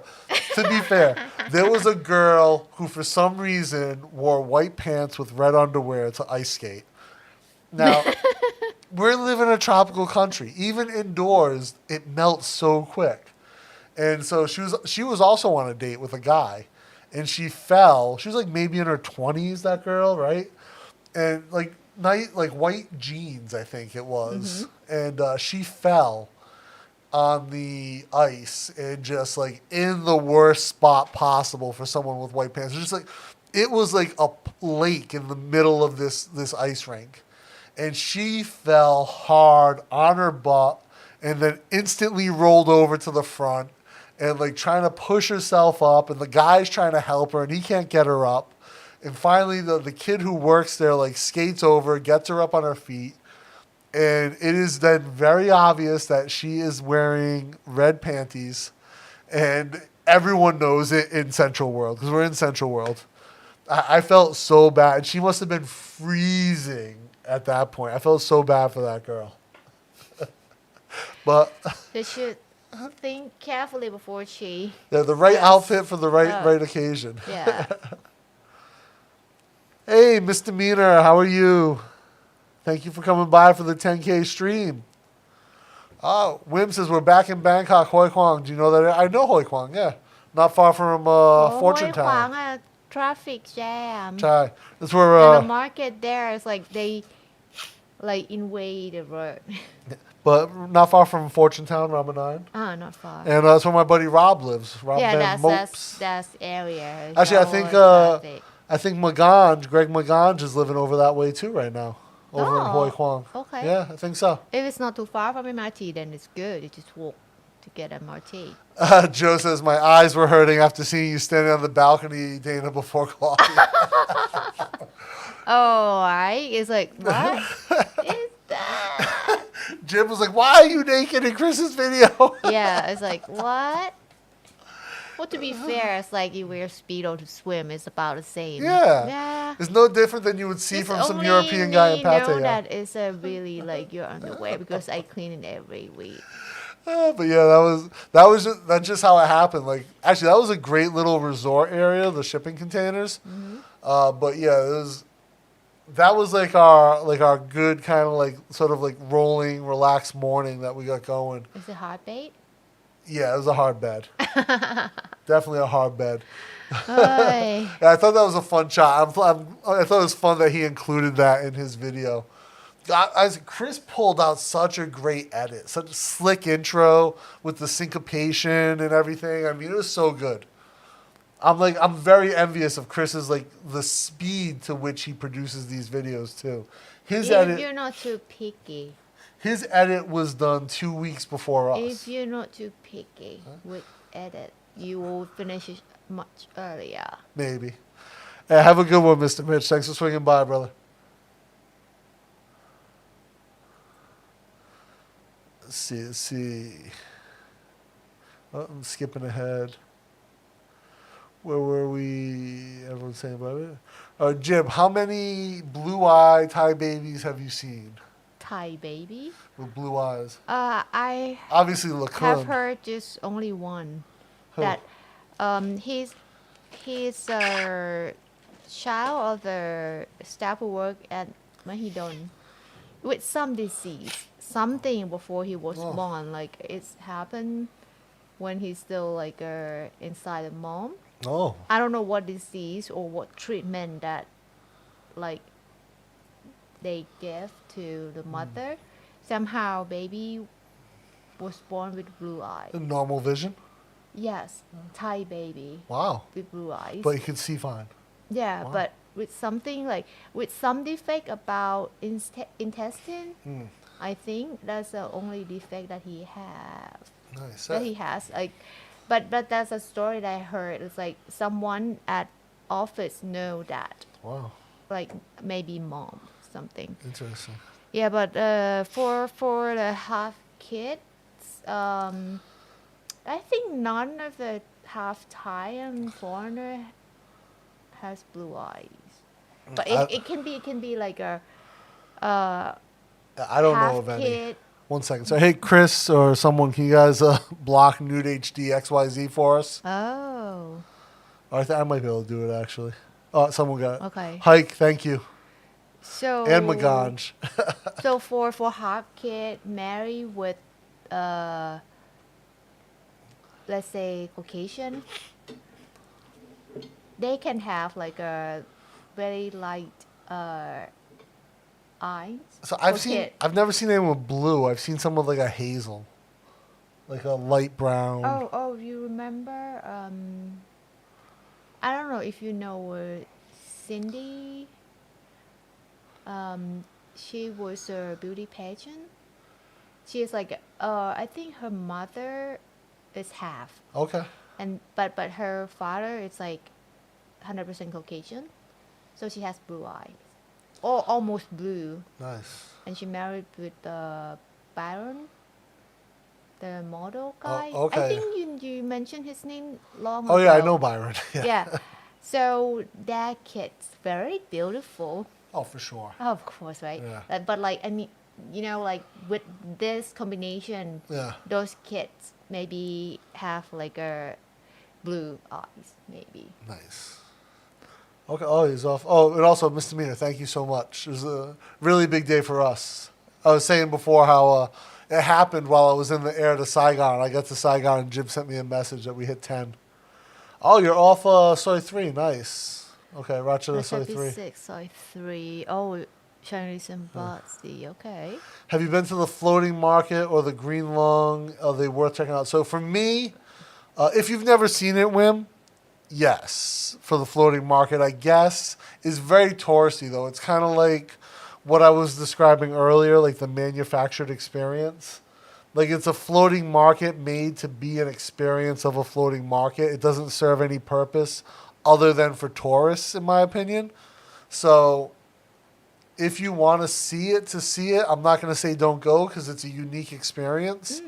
to be fair, there was a girl who for some reason wore white pants with red underwear to ice skate. Now, we live in a tropical country. Even indoors, it melts so quick. And so she was also on a date with a guy, and she fell. She was like maybe in her 20s, that girl, right? And like white jeans, I think it was. Mm-hmm. And she fell on the ice and just like in the worst spot possible for someone with white pants. It was like a lake in the middle of this ice rink. And she fell hard on her butt and then instantly rolled over to the front and like trying to push herself up. And the guy's trying to help her and he can't get her up. And finally, the kid who works there like skates over, gets her up on her feet. And it is then very obvious that she is wearing red panties. And everyone knows it in Central World because we're in Central World. I felt so bad. She must have been freezing at that point. I felt so bad for that girl. But they should think carefully before she... Yeah, the right outfit for the right occasion. Yeah. Hey, Misdemeanor, how are you? Thank you for coming by for the 10K stream. Oh, Wim says we're back in Bangkok, Hoi Quang. Do you know that? I know Hoi Quang, yeah. Not far from Fortune Town. Hoi Quang, traffic jam. Chai. That's where... and the market there is like they invade the road. But not far from Fortune Town, Ramanine. Oh, not far. And that's where my buddy Rob lives. Rob Van Mopes. that's area. Actually, I think Greg Maganj is living over that way too right now. Over in Hoi Quang. Okay. Yeah, I think so. If it's not too far from MRT, then it's good. You just walk to get MRT. Joe says, my eyes were hurting after seeing you standing on the balcony, Dana, before coffee. Oh, right. It's like, what is that? Jim was like, why are you naked in Chris's video? Yeah, it's like, what? Well, to be fair, it's like you wear Speedo to swim. It's about the same. Yeah. It's no different than you would see from some European guy in Pattaya. I know that it's really like your underwear because I clean it every week. But yeah, that's just how it happened. Like, actually, that was a great little resort area, the shipping containers. Mm-hmm. But yeah, that was like our good kind of like sort of like rolling, relaxed morning that we got going. Is it hard bait? Yeah, it was a hard bed. Definitely a hard bed. Yeah, I thought that was a fun shot. I thought it was fun that he included that in his video. Chris pulled out such a great edit, such a slick intro with the syncopation and everything. I mean, it was so good. I'm very envious of Chris's like the speed to which he produces these videos too. His If you're not too picky. his edit was done 2 weeks before us. If you're not too picky with edit, you will finish it much earlier. Maybe. Hey, have a good one, Mr. Mitch. Thanks for swinging by, brother. Let's see. Oh, I'm skipping ahead. Where were we? Everyone's saying about it. Jim, how many blue-eye Thai babies have you seen Thai baby? with blue eyes? I Obviously, have Lacun. heard just only one. Who? That he's a child of the staff who work at Mahidol with some disease, something before he was born. Like it's happened when he's still like inside the mom. Oh. I don't know what disease or what treatment that like they give to the mother. Somehow baby was born with blue eyes. Normal vision? Yes, Thai baby Wow. with blue eyes. But you can see fine. Yeah, Wow. but with something like with some defect about intestine, I think that's the only defect that he has. Nice. That he has like, but that's a story that I heard. It's like someone at office know that, Wow. like maybe mom something. Interesting. Yeah, but for the half kids, I think none of the half Thai and foreigner has blue eyes. But it can be like a I don't know half of any. kid. 1 second. So, hey, Chris or someone, can you guys block Nude HD XYZ for us? Oh, I might be able to do it, actually. Oh, someone got it. okay. Hike, thank you. So And Maganj. So for half kid married with let's say Caucasian, they can have like a very light eyes. So for I've never seen anyone with blue. I've seen someone with like a hazel. Like a light brown. Oh, you remember? I don't know if you know Cindy. She was a beauty pageant. She is like, I think her mother is half, Okay. and but her father is like 100% Caucasian, so she has blue eyes, or almost blue, Nice. and she married with Byron, the model guy. okay. I think you mentioned his name long Oh, ago. yeah, I know Byron. Yeah. So that kid's very beautiful. Oh, for sure. Of course, right? Yeah. But like, I mean, like with this combination, Yeah. those kids maybe have like a blue eyes, maybe. Nice. Okay. Oh, he's off. Oh, and also, misdemeanor. Thank you so much. It was a really big day for us. I was saying before how it happened while I was in the air to Saigon. I got to Saigon and Jim sent me a message that we hit 10. Oh, you're off soy 3. Nice. Okay, Rochester soy 3. 6, soy 3. Oh, Chinese and Batsy. Okay. Have you been to the floating market or the Green Lung? Are they worth checking out? So for me, if you've never seen it, Wim, yes, for the floating market, I guess, is very touristy though. It's kind of like what I was describing earlier, like the manufactured experience. Like it's a floating market made to be an experience of a floating market. It doesn't serve any purpose other than for tourists, in my opinion. So if you want to see it, I'm not going to say don't go because it's a unique experience.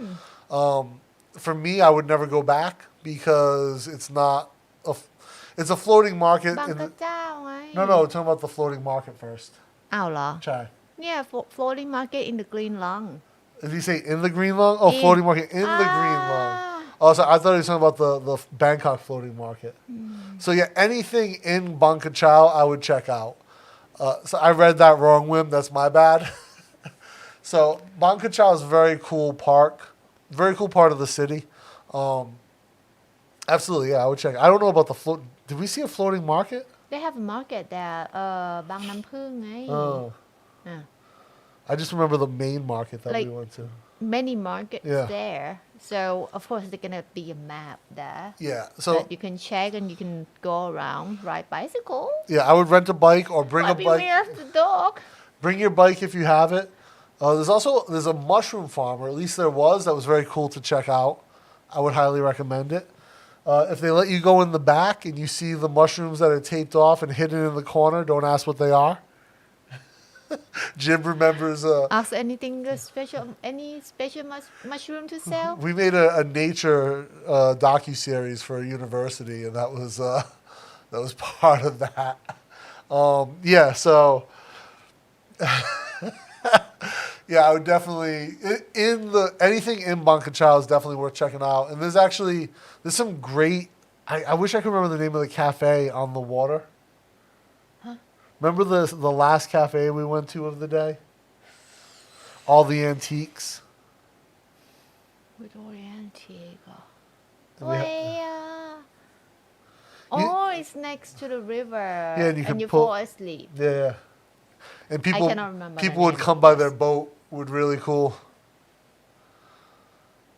For me, I would never go back because it's not it's a floating market. บางกระเจ้าไง No, talking about the floating market first. อ้าวเหรอ Chai. Yeah, floating market in the Green Lung. Did he say in the Green Lung? Oh, floating market in the Green Lung. Oh, so I thought he was talking about the Bangkok floating market. So yeah, anything in Bangkok Chao, I would check out. So I read that wrong, Wim. That's my bad. So Bangkok Chao is a very cool park, very cool part of the city. Absolutely, yeah, I would check. I don't know about the float. Did we see a floating market? They have a market there บางน้ำผึ้งไง Oh. Ah. I just remember the main market that Like- we went to. Many markets Yeah. there. So of course there's gonna be a map there. Yeah. So That you can check and you can go around, ride bicycle. yeah, I would rent a bike or bring a Be bike. aware of the dog. Bring your bike if you have it. There's a mushroom farm, or at least there was, that was very cool to check out. I would highly recommend it. If they let you go in the back and you see the mushrooms that are taped off and hidden in the corner, don't ask what they are. Jim remembers. Ask anything special, any special mushroom to sell? We made a nature docu-series for a university, and that was part of that. Yeah, so yeah, I would definitely anything in Bangkok is definitely worth checking out. And there's some great. I wish I could remember the name of the cafe on the water. Huh? Remember the last cafe we went to of the day? All the antiques. With all the antique. And we ha- Oh, it's next to the river. Yeah, and you can fall asleep. Yeah. And people cannot remember people the would name come of by this. their boat. Would really cool.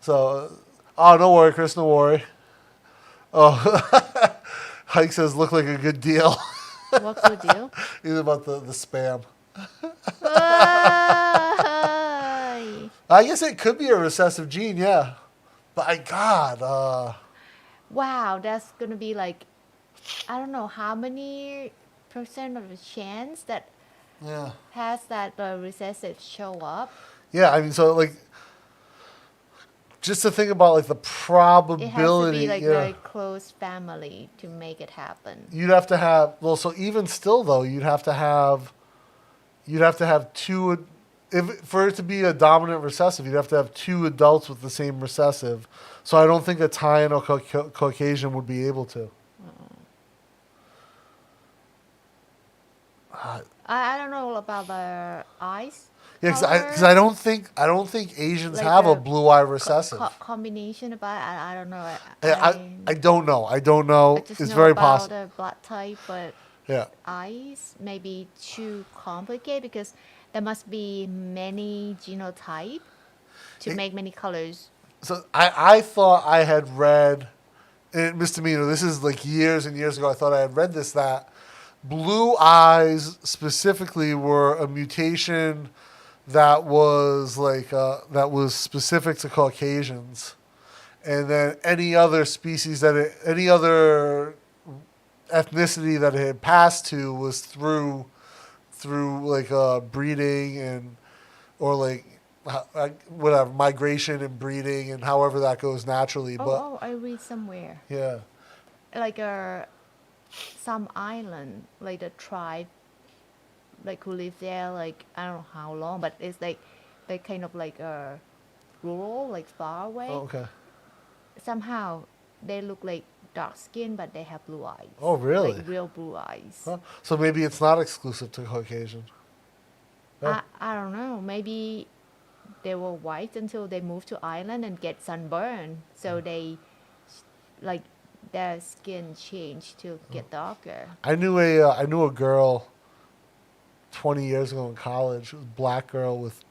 So, oh, don't worry, Chris, don't worry. Oh, Hike says, look like a good deal. What's the deal? He's about the spam. Ay. I guess it could be a recessive gene, yeah. By God. Wow, that's gonna be like, I don't know how many percent of the chance that Yeah. has that recessive show up. Yeah, I mean, so, like, just to think about, like, the It has to probability. be like yeah. very close family to make it happen. You'd have to have, well, so even still, though, you'd have to have two, for it to be a dominant recessive, you'd have to have two adults with the same recessive. So I don't think a Thai or Caucasian would be able to. I don't know about the eyes. Yeah, because color, I don't think Asians Like have a a blue eye recessive. combination about I I don't know. don't know. I don't know. I just It's know very about possible. the blood type, but Yeah. eyes may be too complicated because there must be many genotype to make many colors. So I thought I had read, and misdemeanor, this is like years and years ago, I thought I had read this, that blue eyes specifically were a mutation that was that was specific to Caucasians. And then any other species any other ethnicity that it had passed to was through like breeding and, or like whatever, migration and breeding and however that goes naturally. But I read somewhere yeah. like some island, like the tribe, like who live there, like I don't know how long, but it's like they kind of like rural, like far away. Oh, okay. Somehow they look like dark skin, but they have blue eyes. Oh, really? Like real blue eyes. Huh? So maybe it's not exclusive to Caucasian. Yeah. I don't know. Maybe they were white until they moved to Ireland and get sunburn, so they like their skin changed to get darker. I knew a girl 20 years ago in college. It was a black girl with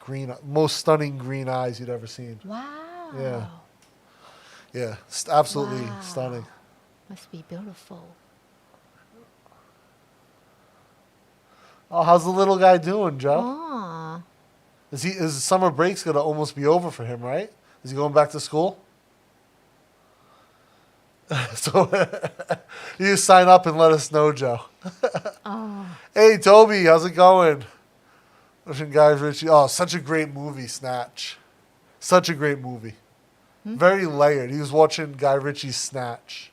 most stunning green eyes you'd ever seen. Wow. Yeah. Yeah, absolutely Wow. stunning. Must be beautiful. Oh, how's the little guy doing, Joe? Oh. His summer break's gonna almost be over for him, right? Is he going back to school? So you just sign up and let us know, Joe. Oh. Hey, Toby, how's it going? Watching Guy Ritchie. Oh, such a great movie, Snatch. Such a great movie. Very layered. He was watching Guy Ritchie's Snatch.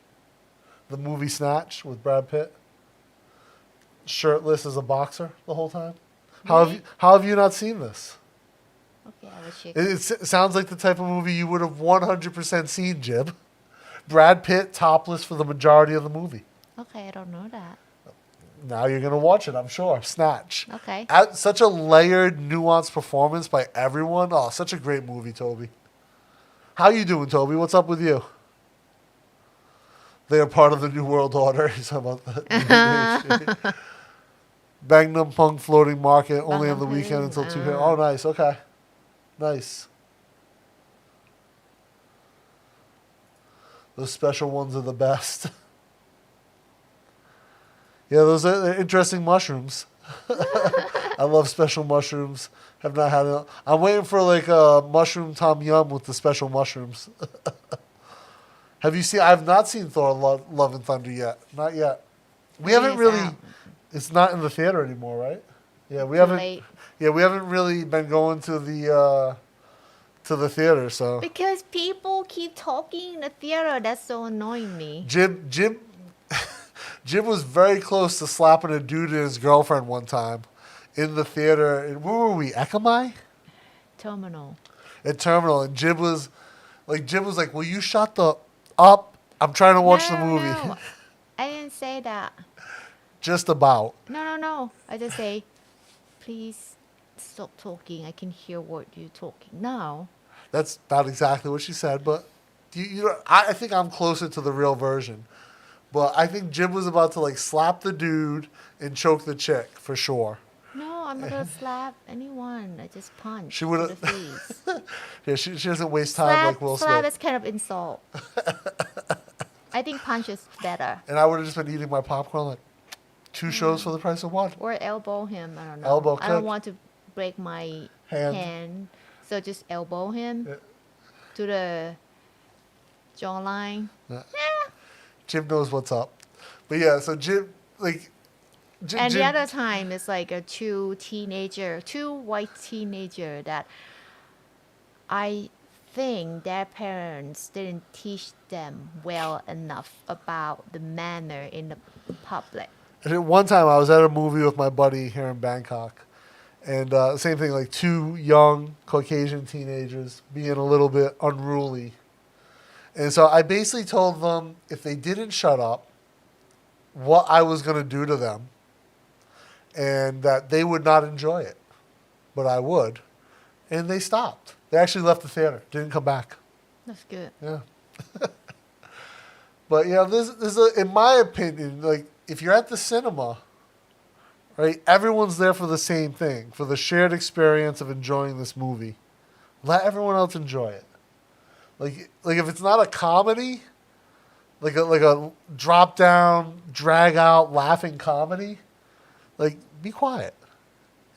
The movie Snatch with Brad Pitt. Shirtless as a boxer the whole time. Really? How have you not seen this? Okay, I will check. It sounds like the type of movie you would have 100% seen, Jib. Brad Pitt topless for the majority of the movie. Okay, I don't know that. Now you're going to watch it, I'm sure. Snatch. Okay. Such a layered, nuanced performance by everyone. Oh, such a great movie, Toby. How you doing, Toby? What's up with you? They are part of the New World Order. He's talking about that. Bangnam Pung Floating Market, only on the weekend until 2 p.m. Oh, nice. Okay. Nice. Those special ones are the best. Yeah, those are interesting mushrooms. I love special mushrooms. Have not had it. I'm waiting for like a mushroom tom yum with the special mushrooms. Have you seen? I've not seen Thor: Love and Thunder yet. Not yet. We haven't It's really. out. It's not in the theater anymore, right? Yeah, we Too haven't. late. Yeah, we haven't really been going to the theater. So Because people keep talking in the theater. That's so annoying me. Jim Jim was very close to slapping a dude and his girlfriend one time in the theater. Where were we? Ekamai? Terminal. At Terminal. And Jim was like, will you shut the up? I'm trying to watch the movie. No. I didn't say that. Just about. No. I just say, please stop talking. I can hear what you're talking now. That's not exactly what she said, but I think I'm closer to the real version. But I think Jim was about to like slap the dude and choke the chick for sure. No, I'm not gonna slap anyone. I just punch She to would've- the face. Yeah, she doesn't waste time like Will slap Smith. is kind of insult. I think punch is better. And I would have just been eating my popcorn like 2 shows for the price of 1. Or elbow him. I don't know. Elbow I don't kick. want to break my Hand. hand. So just elbow him Yeah. to the jawline. Jim knows what's up. But yeah, so Jim, And the other time is like two white teenager that I think their parents didn't teach them well enough about the manner in the public. And at one time, I was at a movie with my buddy here in Bangkok. And same thing, like 2 young Caucasian teenagers being a little bit unruly. And so I basically told them if they didn't shut up, what I was going to do to them. And that they would not enjoy it. But I would. And they stopped. They actually left the theater. Didn't come back. That's good. Yeah. But, you know, this is in my opinion, like, if you're at the cinema, right, everyone's there for the same thing, for the shared experience of enjoying this movie. Let everyone else enjoy it. Like if it's not a comedy, like a drop down, drag out, laughing comedy, like, be quiet.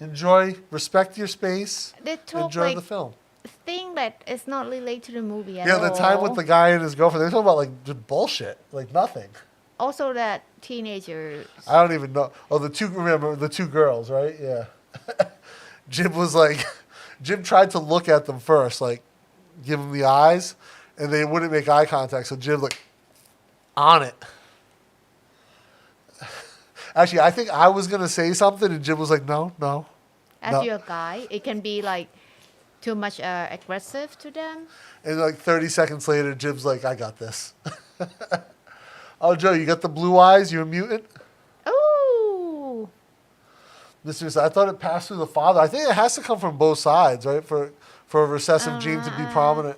Enjoy, respect your space, They talk enjoy like the film. thing that is not related to the movie at Yeah, all. the time with the guy and his girlfriend, they're talking about like just bullshit, like nothing. Also that teenagers. I don't even know. Oh, remember the 2 girls, right? Yeah. Jim tried to look at them first, like give them the eyes, and they wouldn't make eye contact. So Jim like on it. Actually, I think I was gonna say something, and Jim was like, "No." As No. you're a guy, it can be like too much aggressive to them. And like 30 seconds later, Jim's like, "I got this." Oh, Joe, you got the blue eyes? You a mutant? Ooh. I thought it passed through the father. I think it has to come from both sides, right? For a recessive gene to be prominent.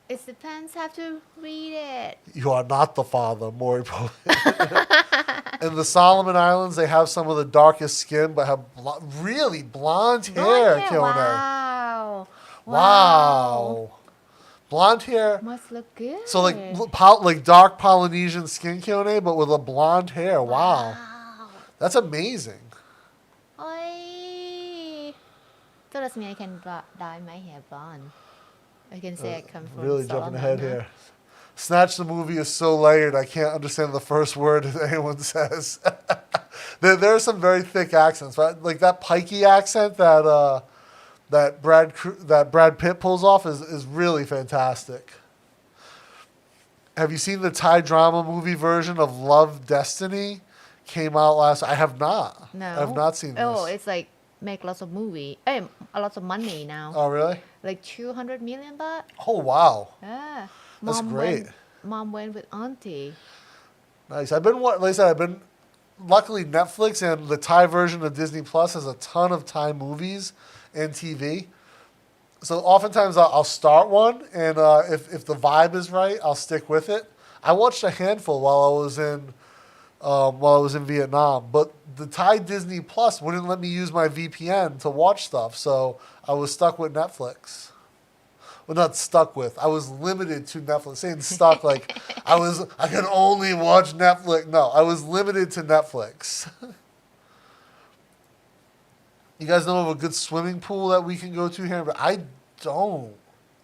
It depends. Have to read it. You are not the father, Maury Povich. In the Solomon Islands, they have some of the darkest skin, but have really blonde hair. Yeah, Killing wow. Blonde hair. Must look good. So like dark Polynesian skin, Keone, but with a blonde hair. Wow. That's amazing. Oi. So does mean I can dye my hair blonde. I can say I come from Really Solomon, jumping ahead huh? here. Snatch the movie is so layered, I can't understand the first word anyone says. there are some very thick accents, right? Like that pikey accent that Brad Pitt pulls off is really fantastic. Have you seen the Thai drama movie version of Love Destiny? Came out I have not. No. I have not seen this. Oh, it's like make lots of movie. A lot of money now. Oh, really? Like 200 million baht. Oh, wow. Yeah. That's great. Mom went with auntie. Nice. Like I said, luckily Netflix and the Thai version of Disney Plus has a ton of Thai movies and TV. So oftentimes I'll start one, and if the vibe is right, I'll stick with it. I watched a handful while I was in Vietnam, but the Thai Disney Plus wouldn't let me use my VPN to watch stuff, so I was stuck with Netflix. well, not stuck with. I was limited to Netflix. Saying stuck like I could only watch Netflix. No, I was limited to Netflix. You guys know of a good swimming pool that we can go to here? But I don't,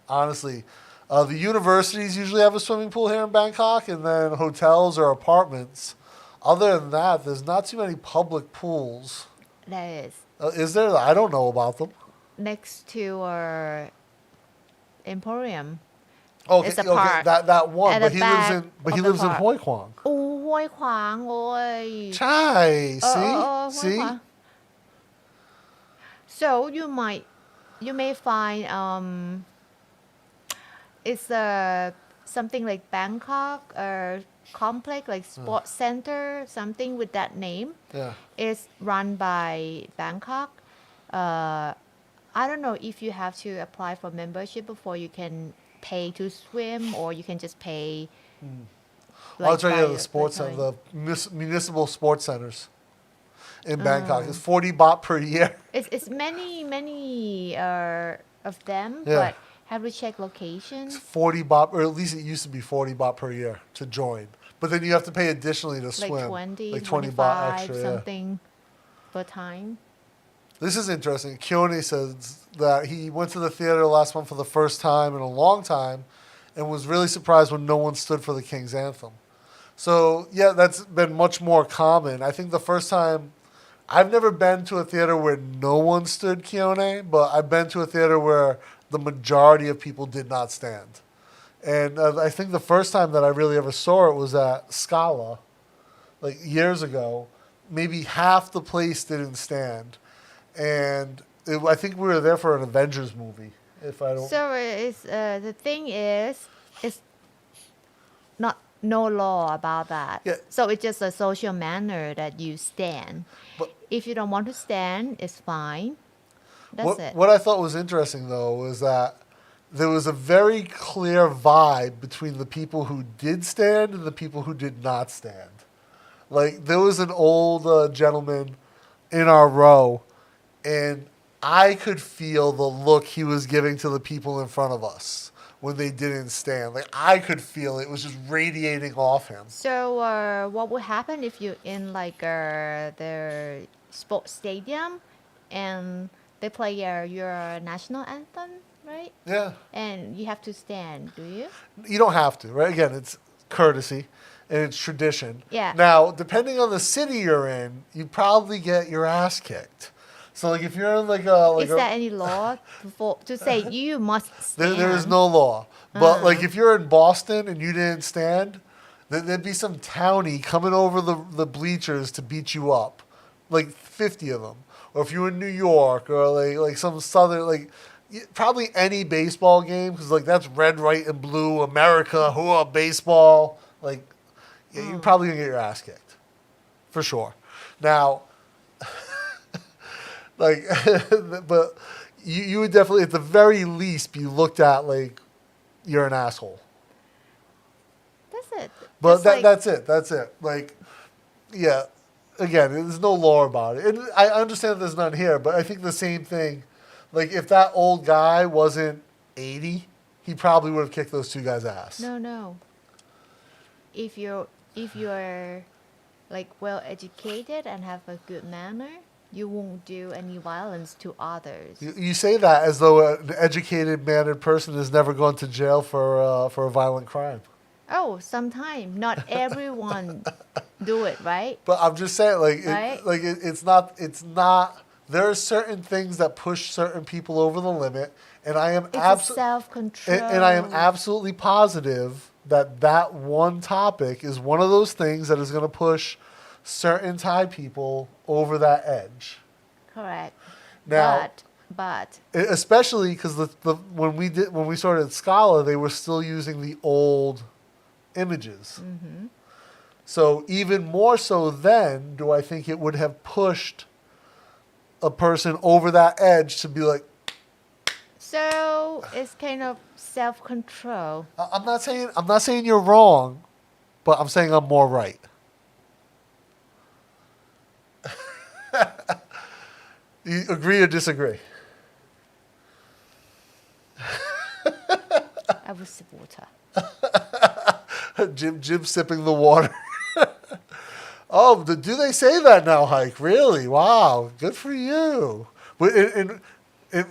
honestly. The universities usually have a swimming pool here in Bangkok, and then hotels or apartments. Other than that, there's not too many public pools. There is. Is there? I don't know about them. Next to our Emporium. Okay, It's a okay, park. that one, At but the he lives back in of he the lives in park. Hoi Quang. โอ้ห้วยขวางโอ้ย Chai, see, ห้วย see. ขวาง So you may find it's something like Bangkok or complex like sports center, something with that name. Yeah. It's run by Bangkok. I don't know if you have to apply for membership before you can pay to swim, or you can just pay. I'll tell you by the sports time. the municipal sports centers in Bangkok. It's 40 baht per year. It's many of them, Yeah. but have to check location. It's 40 baht, or at least it used to be 40 baht per year to join. But then you have to pay additionally to Like swim. 20, like 20 baht 25, extra. Yeah. something per time. This is interesting. Keone says that he went to the theater last month for the first time in a long time and was really surprised when no one stood for the King's Anthem. So, yeah, that's been much more common. I think the first time, I've never been to a theater where no one stood Keone, but I've been to a theater where the majority of people did not stand. And I think the first time that I really ever saw it was at Scala, like years ago. Maybe half the place didn't stand. And I think we were there for an Avengers movie. If I don't. So it's the thing is, it's no law about that. Yeah. So it's just a social manner that you stand. But If you don't want to stand, it's fine. That's it. What I thought was interesting though was that there was a very clear vibe between the people who did stand and the people who did not stand. Like there was an old gentleman in our row, and I could feel the look he was giving to the people in front of us when they didn't stand. Like I could feel it. It was just radiating off him. So what would happen if you in like the sports stadium and they play your national anthem, right? Yeah. And you have to stand, do you? You don't have to, right? Again, it's courtesy and it's tradition. Yeah. Now, depending on the city you're in, you probably get your ass kicked. So, like, if you're in like a Is there any law to say you must stand? there is no law. But like, if you're in Boston and you didn't stand, there'd be some townie coming over the bleachers to beat you up, like 50 of them. Or if you're in New York or like some southern probably any baseball game, because like that's red, white, and blue America, whoa, baseball. Like, yeah, you're probably gonna get your ass kicked, for sure. Now, like, but you would definitely, at the very least, be looked at like you're an asshole. That's it. But Just that's it. Like, yeah. Again, there's no law about it. And I understand there's none here, but I think the same thing. Like, if that old guy wasn't 80, he probably would have kicked those two guys' ass. No. If you're like well educated and have a good manner, you won't do any violence to others. You say that as though an educated, mannered person has never gone to jail for a violent crime. Oh, sometimes not everyone do it, right? But I'm just saying, like, Right? it's not. There are certain things that push certain people over the limit, and I am It's self-control. and I am absolutely positive that one topic is one of those things that is going to push certain Thai people over that edge. Correct. Now, But especially because when we started Scala, they were still using the old images. mm-hmm. So even more so then, do I think it would have pushed a person over that edge to be like, So it's kind of self-control. I'm not saying you're wrong, but I'm saying I'm more right. You agree or disagree? Jim sipping the water. Oh, do they say that now, Hike? Really? Wow, good for you. But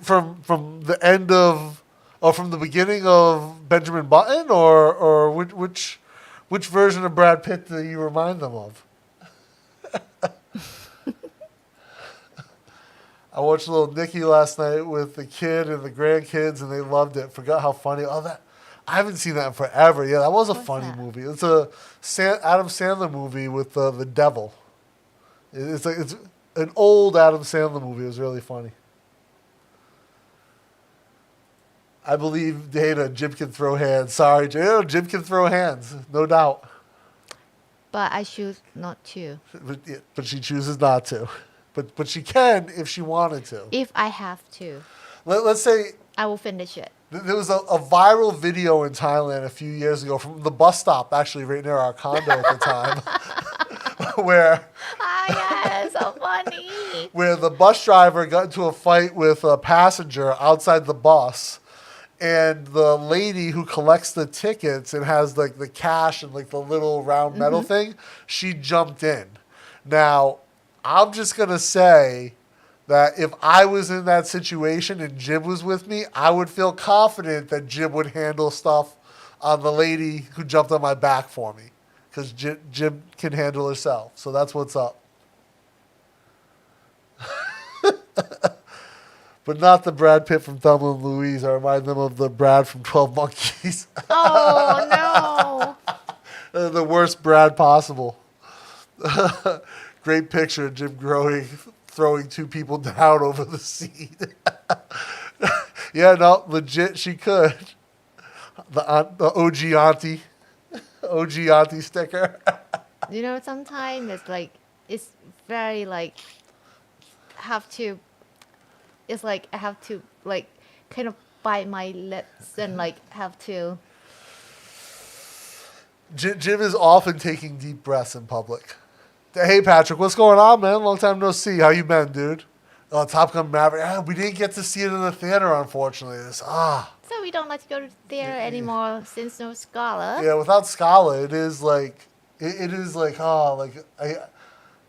from the end of, or from the beginning of Benjamin Button, or which version of Brad Pitt do you remind them of? I watched Little Nicky last night with the kid and the grandkids, and they loved it. Forgot how funny. I haven't seen that in forever. Yeah, that was a funny movie. It's a Adam Sandler movie with the devil. It's an old Adam Sandler movie. It was really funny. I believe Dana, Jim can throw hands. Sorry, Jim can throw hands, no doubt. But I choose not to. But she chooses not to. But she can if she wanted to. If I have to. Let's say I will finish it. There was a viral video in Thailand a few years ago from the bus stop, actually right near our condo at the time, where yeah, so funny. Where the bus driver got into a fight with a passenger outside the bus, and the lady who collects the tickets and has like the cash and like the little round metal thing, she jumped in. Now, I'm just gonna say that if I was in that situation and Jim was with me, I would feel confident that Jim would handle stuff on the lady who jumped on my back for me. Because Jim can handle herself. So that's what's up. But not the Brad Pitt from Thelma and Louise. I remind them of the Brad from 12 Monkeys. Oh, no. The worst Brad possible. Great picture of Jim throwing two people down over the seat. Yeah, no, legit, she could. The OG auntie. OG auntie sticker. You know, sometimes it's very like, I have to like kind of bite my lips and like have to. Jim is often taking deep breaths in public. Hey, Patrick, what's going on, man? Long time no see. How you been, dude? Top Gun Maverick. We didn't get to see it in the theater, unfortunately. So we don't like to go to the theater anymore since no Scala. Yeah, without Scala,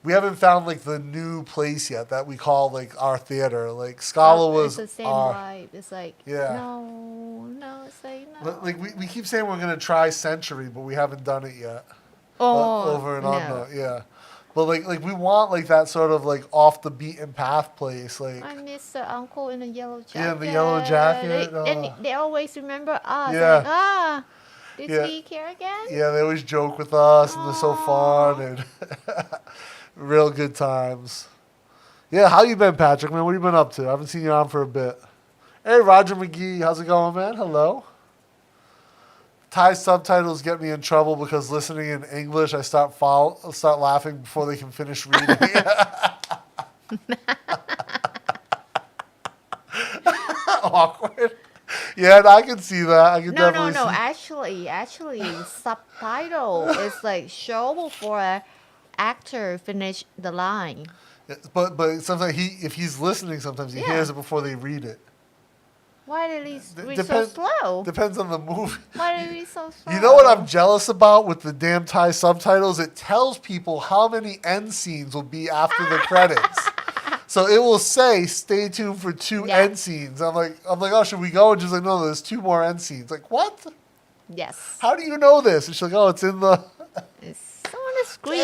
we haven't found like the new place yet that we call like our theater. Like Scala was it's the same vibe. It's like yeah. No, say no. Like we keep saying we're gonna try Century, but we haven't done it yet. Over and on yeah. But like we want like that sort of like off the beaten path place. Like I miss the uncle in the yellow jacket. Yeah, the yellow jacket. And they always remember us. Yeah. Like, did we care again? Yeah, they always joke with us and they're so fun and real good times. Yeah, how you been, Patrick, man? What have you been up to? I haven't seen you on for a bit. Hey, Roger McGee, how's it going, man? Hello. Thai subtitles get me in trouble because listening in English, I start laughing before they can finish reading. Awkward. Yeah, I can see that. I can definitely see. Actually, subtitle is like show before an actor finish the line. But sometimes if he's listening, sometimes he hears it before they read it. Why did he read so slow? Depends on the movie. Why did he read so slow? You know what I'm jealous about with the damn Thai subtitles? It tells people how many end scenes will be after the credits. So it will say, stay tuned for 2 end scenes. I'm like, oh, should we go? And she's like, no, there's 2 more end scenes. Like, what? Yes. How do you know this? And she's like, oh, it's in the... It's on the screen.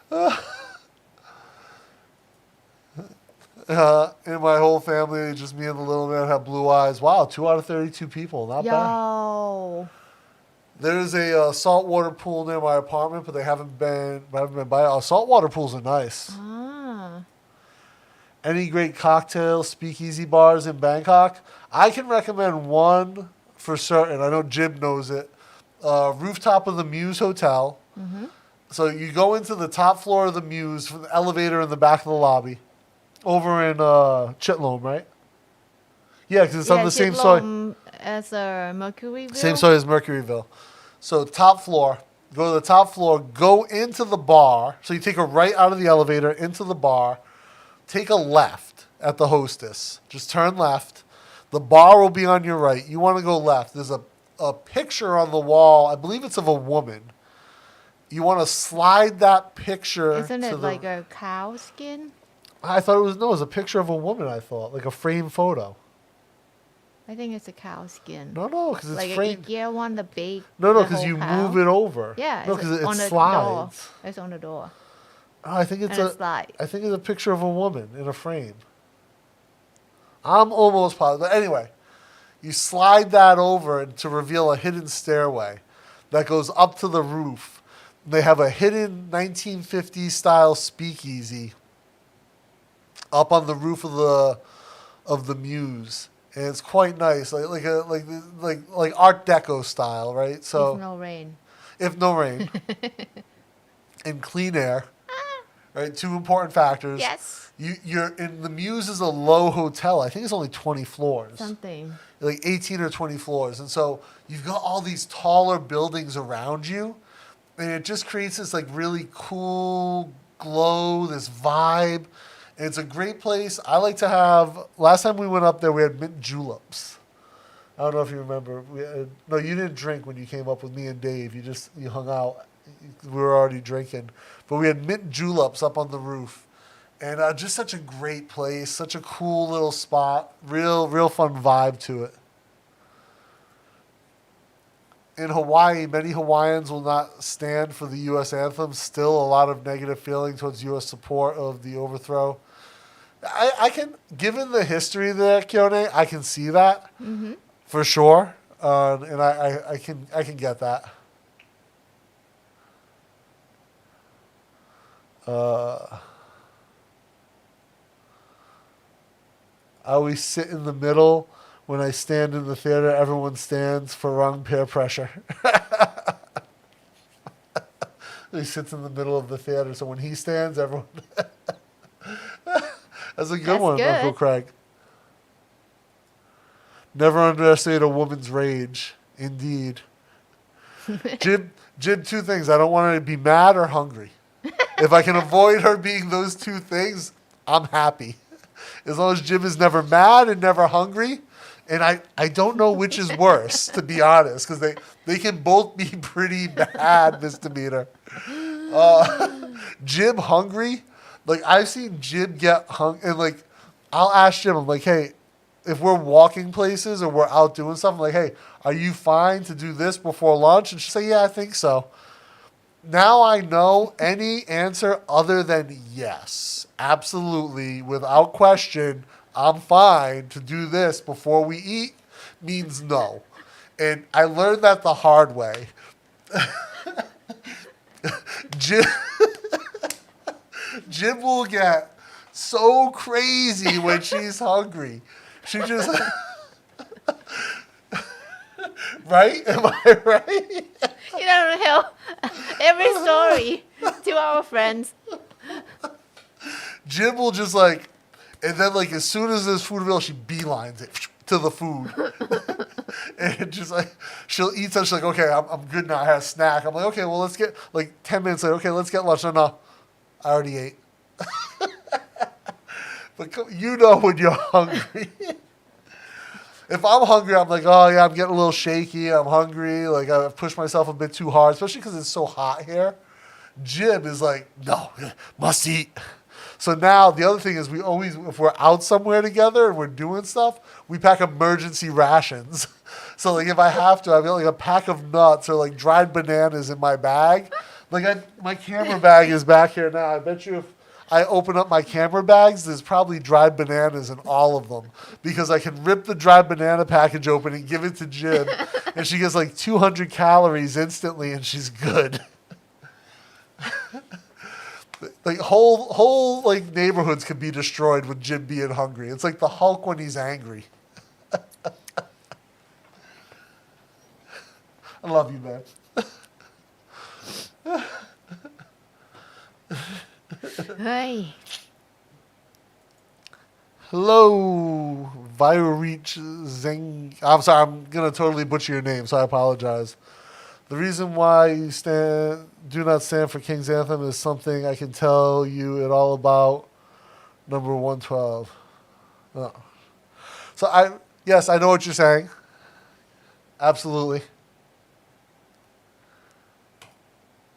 Damn. In my whole family, just me and the little man have blue eyes. Wow, 2 out of 32 people. Not bad. There's a saltwater pool near my apartment, but I haven't been by it. Saltwater pools are nice. Any great cocktail speakeasy bars in Bangkok? I can recommend one for certain. I know Jim knows it. Rooftop of the Muse Hotel. Mm-hmm. So you go into the top floor of the Muse from the elevator in the back of the lobby. Over in Chitlom, right? Yeah, because it's on the same side as Mercuryville. Same side as Mercuryville. So top floor. Go to the top floor. Go into the bar. So you take a right out of the elevator into the bar. Take a left at the hostess. Just turn left. The bar will be on your right. You want to go left. There's a a picture on the wall. I believe it's of a woman. You want to slide that picture. Isn't to it like a cow skin? I thought it was a picture of a woman. I thought like a framed photo. I think it's a cow skin. No, because it's like framed. Like IKEA one, the big. No, the because whole you cow. move it over. Yeah, no, because it on the slides. door. It's on the door. Oh, I think it's And it slides. I think it's a picture of a woman in a frame. I'm almost positive. But anyway, you slide that over to reveal a hidden stairway that goes up to the roof. They have a hidden 1950s style speakeasy up on the roof of the Muse, and it's quite nice, like Art Deco style, right? So If no rain. if no rain, and clean air, right? Two important factors. Yes. You're in the Muse is a low hotel. I think it's only 20 floors. Something. Like 18 or 20 floors, and so you've got all these taller buildings around you, and it just creates this like really cool glow, this vibe. And it's a great place. I like to have. Last time we went up there, we had mint juleps. I don't know if you remember. No, you didn't drink when you came up with me and Dave. You hung out. We were already drinking, but we had mint juleps up on the roof, and just such a great place, such a cool little spot. Real fun vibe to it. In Hawaii, many Hawaiians will not stand for the U.S. anthem. Still a lot of negative feeling towards U.S. support of the overthrow. I can, given the history there, Keone, I can see that for sure, and I can get that. I always sit in the middle. When I stand in the theater, everyone stands for wrong peer pressure. He sits in the middle of the theater, so when he stands, everyone... That's a good one, good. Uncle Craig. Never underestimate a woman's rage. Indeed. Jib, two things. I don't want her to be mad or hungry. If I can avoid her being those two things, I'm happy. As long as Jib is never mad and never hungry. And I don't know which is worse, to be honest, because they can both be pretty bad misdemeanor. Jib hungry, like I've seen Jib get hungry, and like I'll ask Jib, I'm like, hey, if we're walking places or we're out doing stuff, I'm like, hey, are you fine to do this before lunch? And she'll say, yeah, I think so. Now I know any answer other than yes, absolutely, without question, I'm fine to do this before we eat means no. And I learned that the hard way. Jim will get so crazy when she's hungry. She just... Right? Am I right? You don't know every story to our friends. Jim will just like... And then, like, as soon as there's food available, she beelines it to the food. And just, like, she'll eat something. She's like, okay, I'm good now. I had a snack. I'm like, okay, well, let's get, like, 10 minutes later. Okay, let's get lunch. No, I already ate. But you know when you're hungry. If I'm hungry, I'm like, oh, yeah, I'm getting a little shaky. I'm hungry. Like, I've pushed myself a bit too hard, especially because it's so hot here. Jim is like, no, must eat. So now the other thing is we always, if we're out somewhere together and we're doing stuff, we pack emergency rations. So like if I have to, I've got like a pack of nuts or like dried bananas in my bag. Like my camera bag is back here now. I bet you if I open up my camera bags, there's probably dried bananas in all of them because I can rip the dried banana package open and give it to Jim, and she gets like 200 calories instantly, and she's good. Like whole like neighborhoods could be destroyed with Jim being hungry. It's like the Hulk when he's angry. I love you, man. Hey. Hello, Vireach Zeng. I'm sorry, I'm gonna totally butcher your name, so I apologize. The reason why you do not stand for King's Anthem is something I can tell you it all about. Number 112. Oh. So yes, I know what you're saying. Absolutely.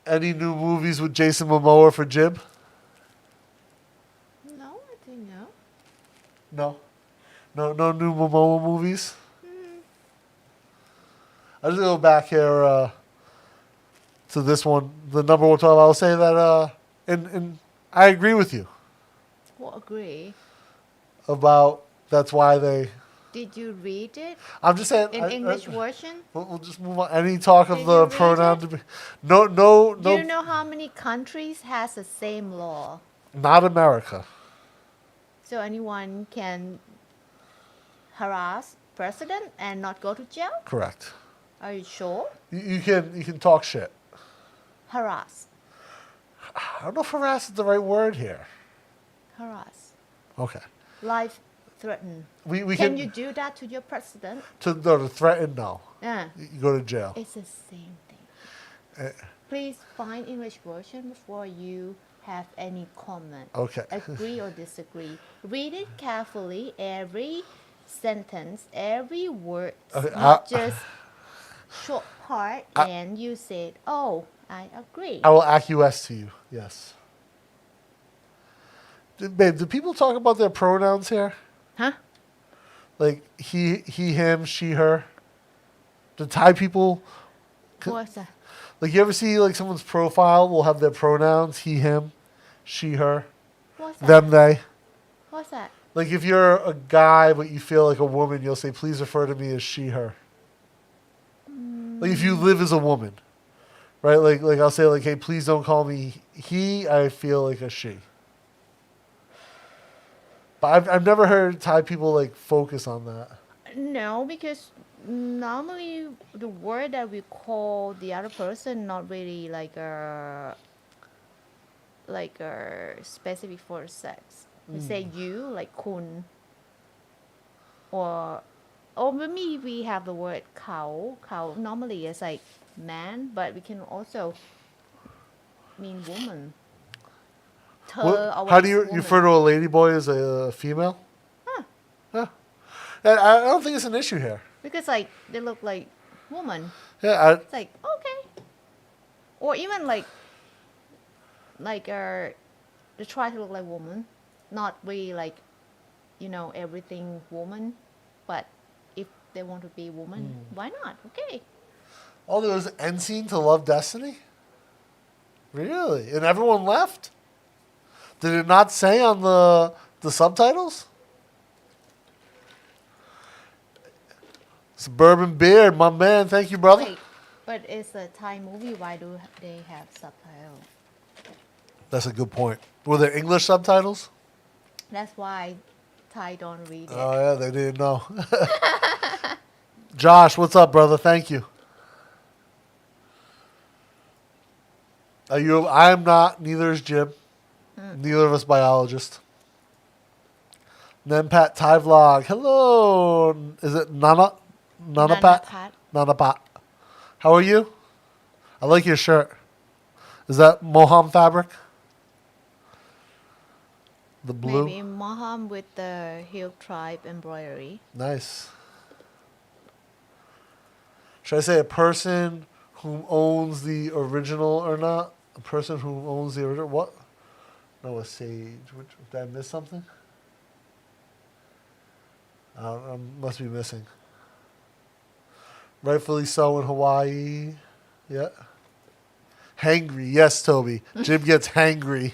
Any new movies with Jason Momoa for Jib? No, I think no. No. No new Momoa movies? I just go back here to this one, the number 112. I'll say that, and I agree with you Well, agree. about that's why they. Did you read it I'm just saying. in English version? We'll just move on. Any talk of Did the you read pronoun it? to be. No. Do you know how many countries has the same law? Not America. So anyone can harass president and not go to jail? Correct. Are you sure? You can talk shit. Harass. I don't know if harass is the right word here. Harass. Okay. Life threaten. We Can you do that to your president? to threaten, no. Yeah. You go to jail. It's the same thing. Uh, Please find English version before you have any comment. Okay. Agree or disagree. Read it carefully, every sentence, every word, Okay, not just short part, and you said, oh, I agree. I will acquiesce to you. Yes. Babe, do people talk about their pronouns here? Huh? Like he, him, she, her? Do Thai people, What's that? like you ever see like someone's profile will have their pronouns, he, him, she, her, What's that? them, they? What's that? Like if you're a guy but you feel like a woman, you'll say, please refer to me as she, her. Like if you live as a woman, right? Like I'll say like, hey, please don't call me he, I feel like a she. But I've never heard Thai people like focus on that. No, because normally the word that we call the other person not really like a specific for sex. We say you like kun, or maybe we have the word khao. Khao normally is like man, but we can also mean woman. How do you Woman. refer to a lady boy as a female? Huh. Yeah. I don't think it's an issue here. Because like they look like woman. Yeah, It's like okay, or even like they try to look like woman, not really like, everything woman, but if they want to be woman, why not? Okay. oh, there was an end scene to Love Destiny? Really? And everyone left? Did it not say on the subtitles? Suburban Beard, my man. Thank you, brother. Wait, but it's a Thai movie. Why do they have subtitles? That's a good point. Were there English subtitles? That's why Thai don't read it. Oh, yeah, they didn't know. Josh, what's up, brother? Thank you. Are you? I'm not. Neither is Jim. Neither of us biologists. Nempat Thai vlog. Hello. Is it Nana? Nanapat? Nanapat. Nanapat. How are you? I like your shirt. Is that Moham fabric? The blue? Maybe Moham with the Hill Tribe embroidery. Nice. Should I say a person who owns the original or not? A person who owns the original? What? No, a sage. Did I miss something? I must be missing. Rightfully so in Hawaii. Yeah. Hangry. Yes, Toby. Jim gets hangry.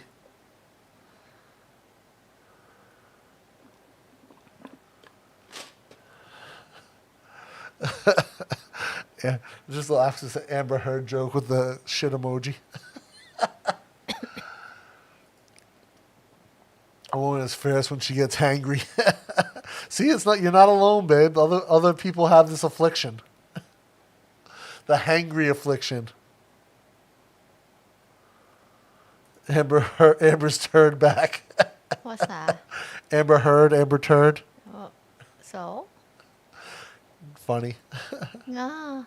Yeah, just laughs at the Amber Heard joke with the shit emoji. A woman is fierce when she gets hangry. See, you're not alone, babe. Other people have this affliction. The hangry affliction. Amber's turd back. What's that? Amber Heard, Amber Turd. Oh, so? Funny. Yeah.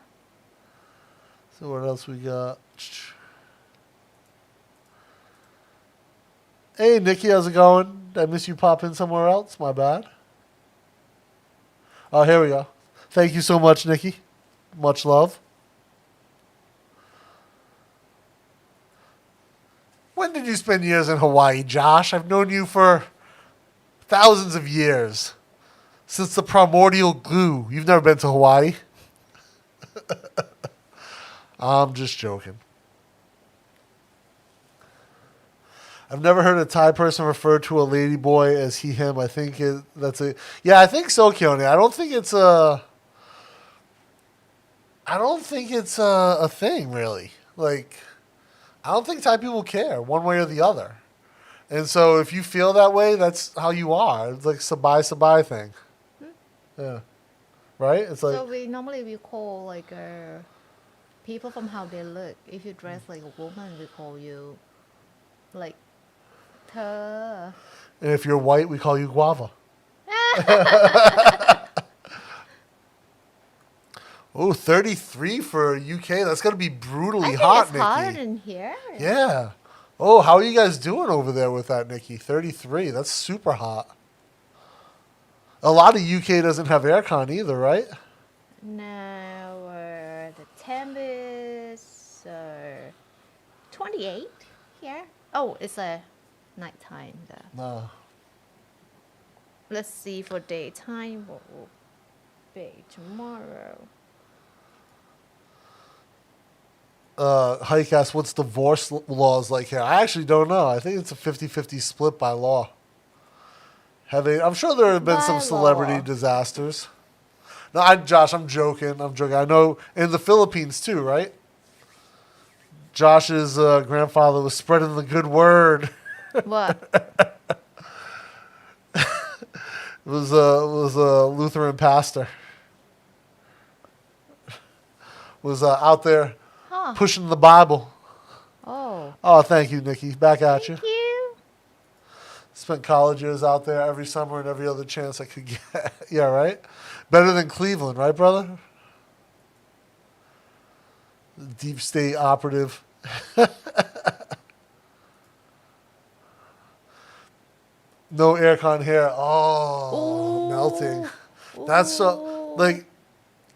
So what else we got? Hey, Nikki, how's it going? Did I miss you pop in somewhere else? My bad. Oh, here we go. Thank you so much, Nikki. Much love. When did you spend years in Hawaii, Josh? I've known you for thousands of years. Since the primordial glue. You've never been to Hawaii? I'm just joking. I've never heard a Thai person refer to a lady boy as he, him. I think that's a... Yeah, I think so, Keone. I don't think it's a thing, really. Like, I don't think Thai people care one way or the other. And so if you feel that way, that's how you are. It's like sabai thing. Yeah. Right? It's like... So we normally call like people from how they look. If you dress like a woman, we call you like เธอ. And if you're white, we call you guava. Oh, 33 for UK. That's going to be brutally hot, it's Nikki. hotter than here. Yeah. Oh, how are you guys doing over there with that, Nikki? 33. That's super hot. A lot of UK doesn't have aircon either, right? No, the temp is 28 here. Oh, it's a nighttime though. No. Let's see for daytime what will be tomorrow. Hike asks, what's divorce laws like here? I actually don't know. I think it's a 50-50 split by law. I'm sure there have been By some celebrity law. disasters. No, Josh, I'm joking. I know in the Philippines too, right? Josh's grandfather was spreading the good word. What? It was a Lutheran pastor. Was out there pushing the Bible. Oh. Oh, thank you, Nikki. Back at you. Thank you. Spent college years out there every summer and every other chance I could get. Yeah, right? Better than Cleveland, right, brother? Deep state operative. No aircon here. Oh, Ooh. melting. That's so, like,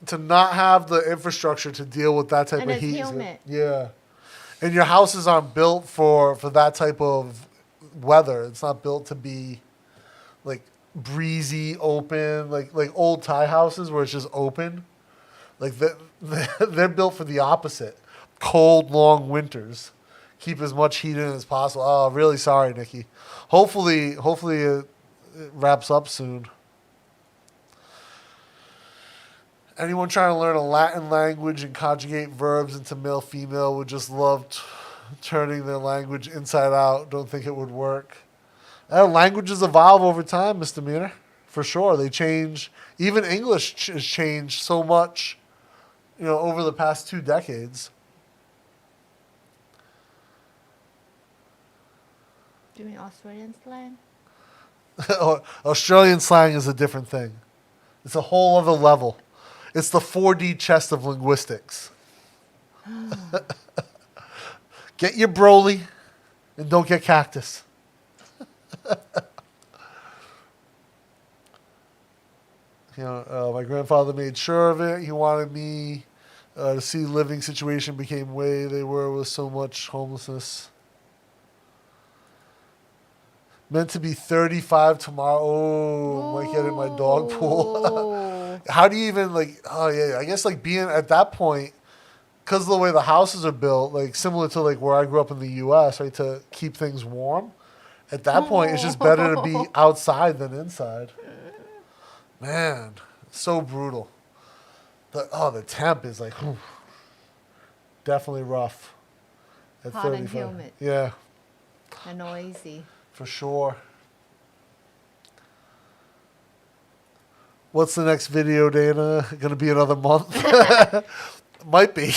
to not have the infrastructure to deal with that type And of it's heat. humid. Yeah. And your houses aren't built for that type of weather. It's not built to be, like, breezy, open, like old Thai houses where it's just open. Like, they're built for the opposite. Cold, long winters. Keep as much heat in as possible. Oh, really sorry, Nikki. Hopefully it wraps up soon. Anyone trying to learn a Latin language and conjugate verbs into male, female would just love turning their language inside out. Don't think it would work. Languages evolve over time, Misdemeanor. For sure. They change. Even English has changed so much, over the past 2 decades. Do you mean Australian slang? Australian slang is a different thing. It's a whole other level. It's the 4D chess of linguistics. Get your Broly and don't get cactus. My grandfather made sure of it. He wanted me to see living situation became way they were with so much homelessness. Meant to be 35 tomorrow. Oh, might get in my dog pool. How do you even I guess being at that point, because of the way the houses are built, similar to where I grew up in the U.S., right, to keep things warm. At that point, it's just better to be outside than inside. Man, so brutal. The temp is definitely rough. At Hot 35. and humid. Yeah. And noisy. For sure. What's the next video, Dana? Going to be another month? Might be.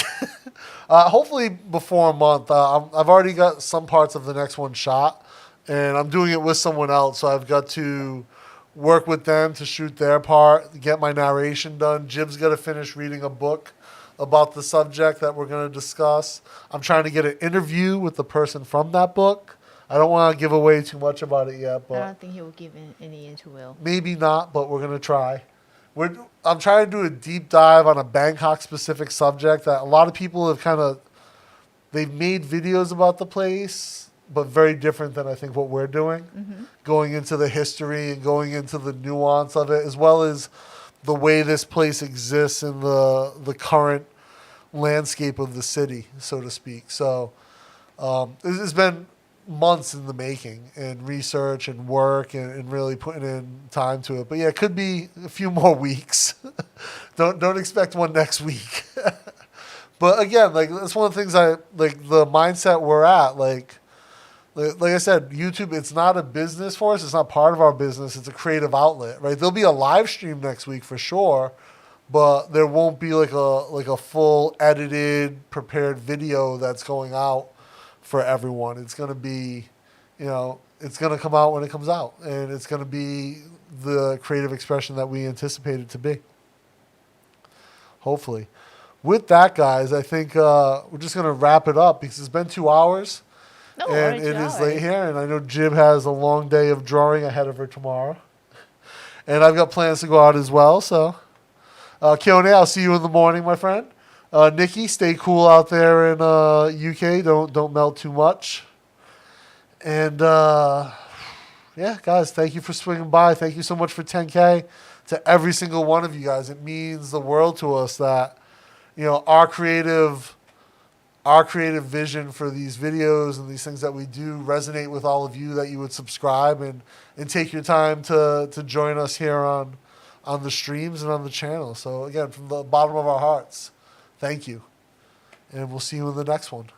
Hopefully before a month. I've already got some parts of the next one shot, and I'm doing it with someone else, so I've got to work with them to shoot their part, get my narration done. Jib's got to finish reading a book about the subject that we're going to discuss. I'm trying to get an interview with the person from that book. I don't want to give away too much about it yet, but I don't think he will give any interview. maybe not, but we're going to try. I'm trying to do a deep dive on a Bangkok specific subject that a lot of people have they've made videos about the place, but very different than I think what we're doing. Going into the history and going into the nuance of it, as well as the way this place exists in the current landscape of the city, so to speak. So it's been months in the making and research and work and really putting in time to it. But yeah, it could be a few more weeks. Don't expect one next week. But again, like that's one of the things the mindset we're at. Like I said, YouTube, it's not a business for us. It's not part of our business. It's a creative outlet, right? There'll be a live stream next week for sure, but there won't be like a full edited, prepared video that's going out for everyone. It's going to be, it's going to come out when it comes out, and it's going to be the creative expression that we anticipate it to be. Hopefully. With that, guys, I think we're just going to wrap it up because it's been 2 hours. No, And it is late here, and I know Jib has a long day of drawing ahead of her tomorrow. And I've got plans to go out as well, so. Keone, I'll see you in the morning, my friend. Nikki, stay cool out there in UK. Don't melt too much. And, yeah, guys, thank you for swinging by. Thank you so much for 10K to every single one of you guys. It means the world to us that, our creative vision for these videos and these things that we do resonate with all of you, that you would subscribe and take your time to join us here on the streams and on the channel. So again, from the bottom of our hearts, thank you. And we'll see you in the next one.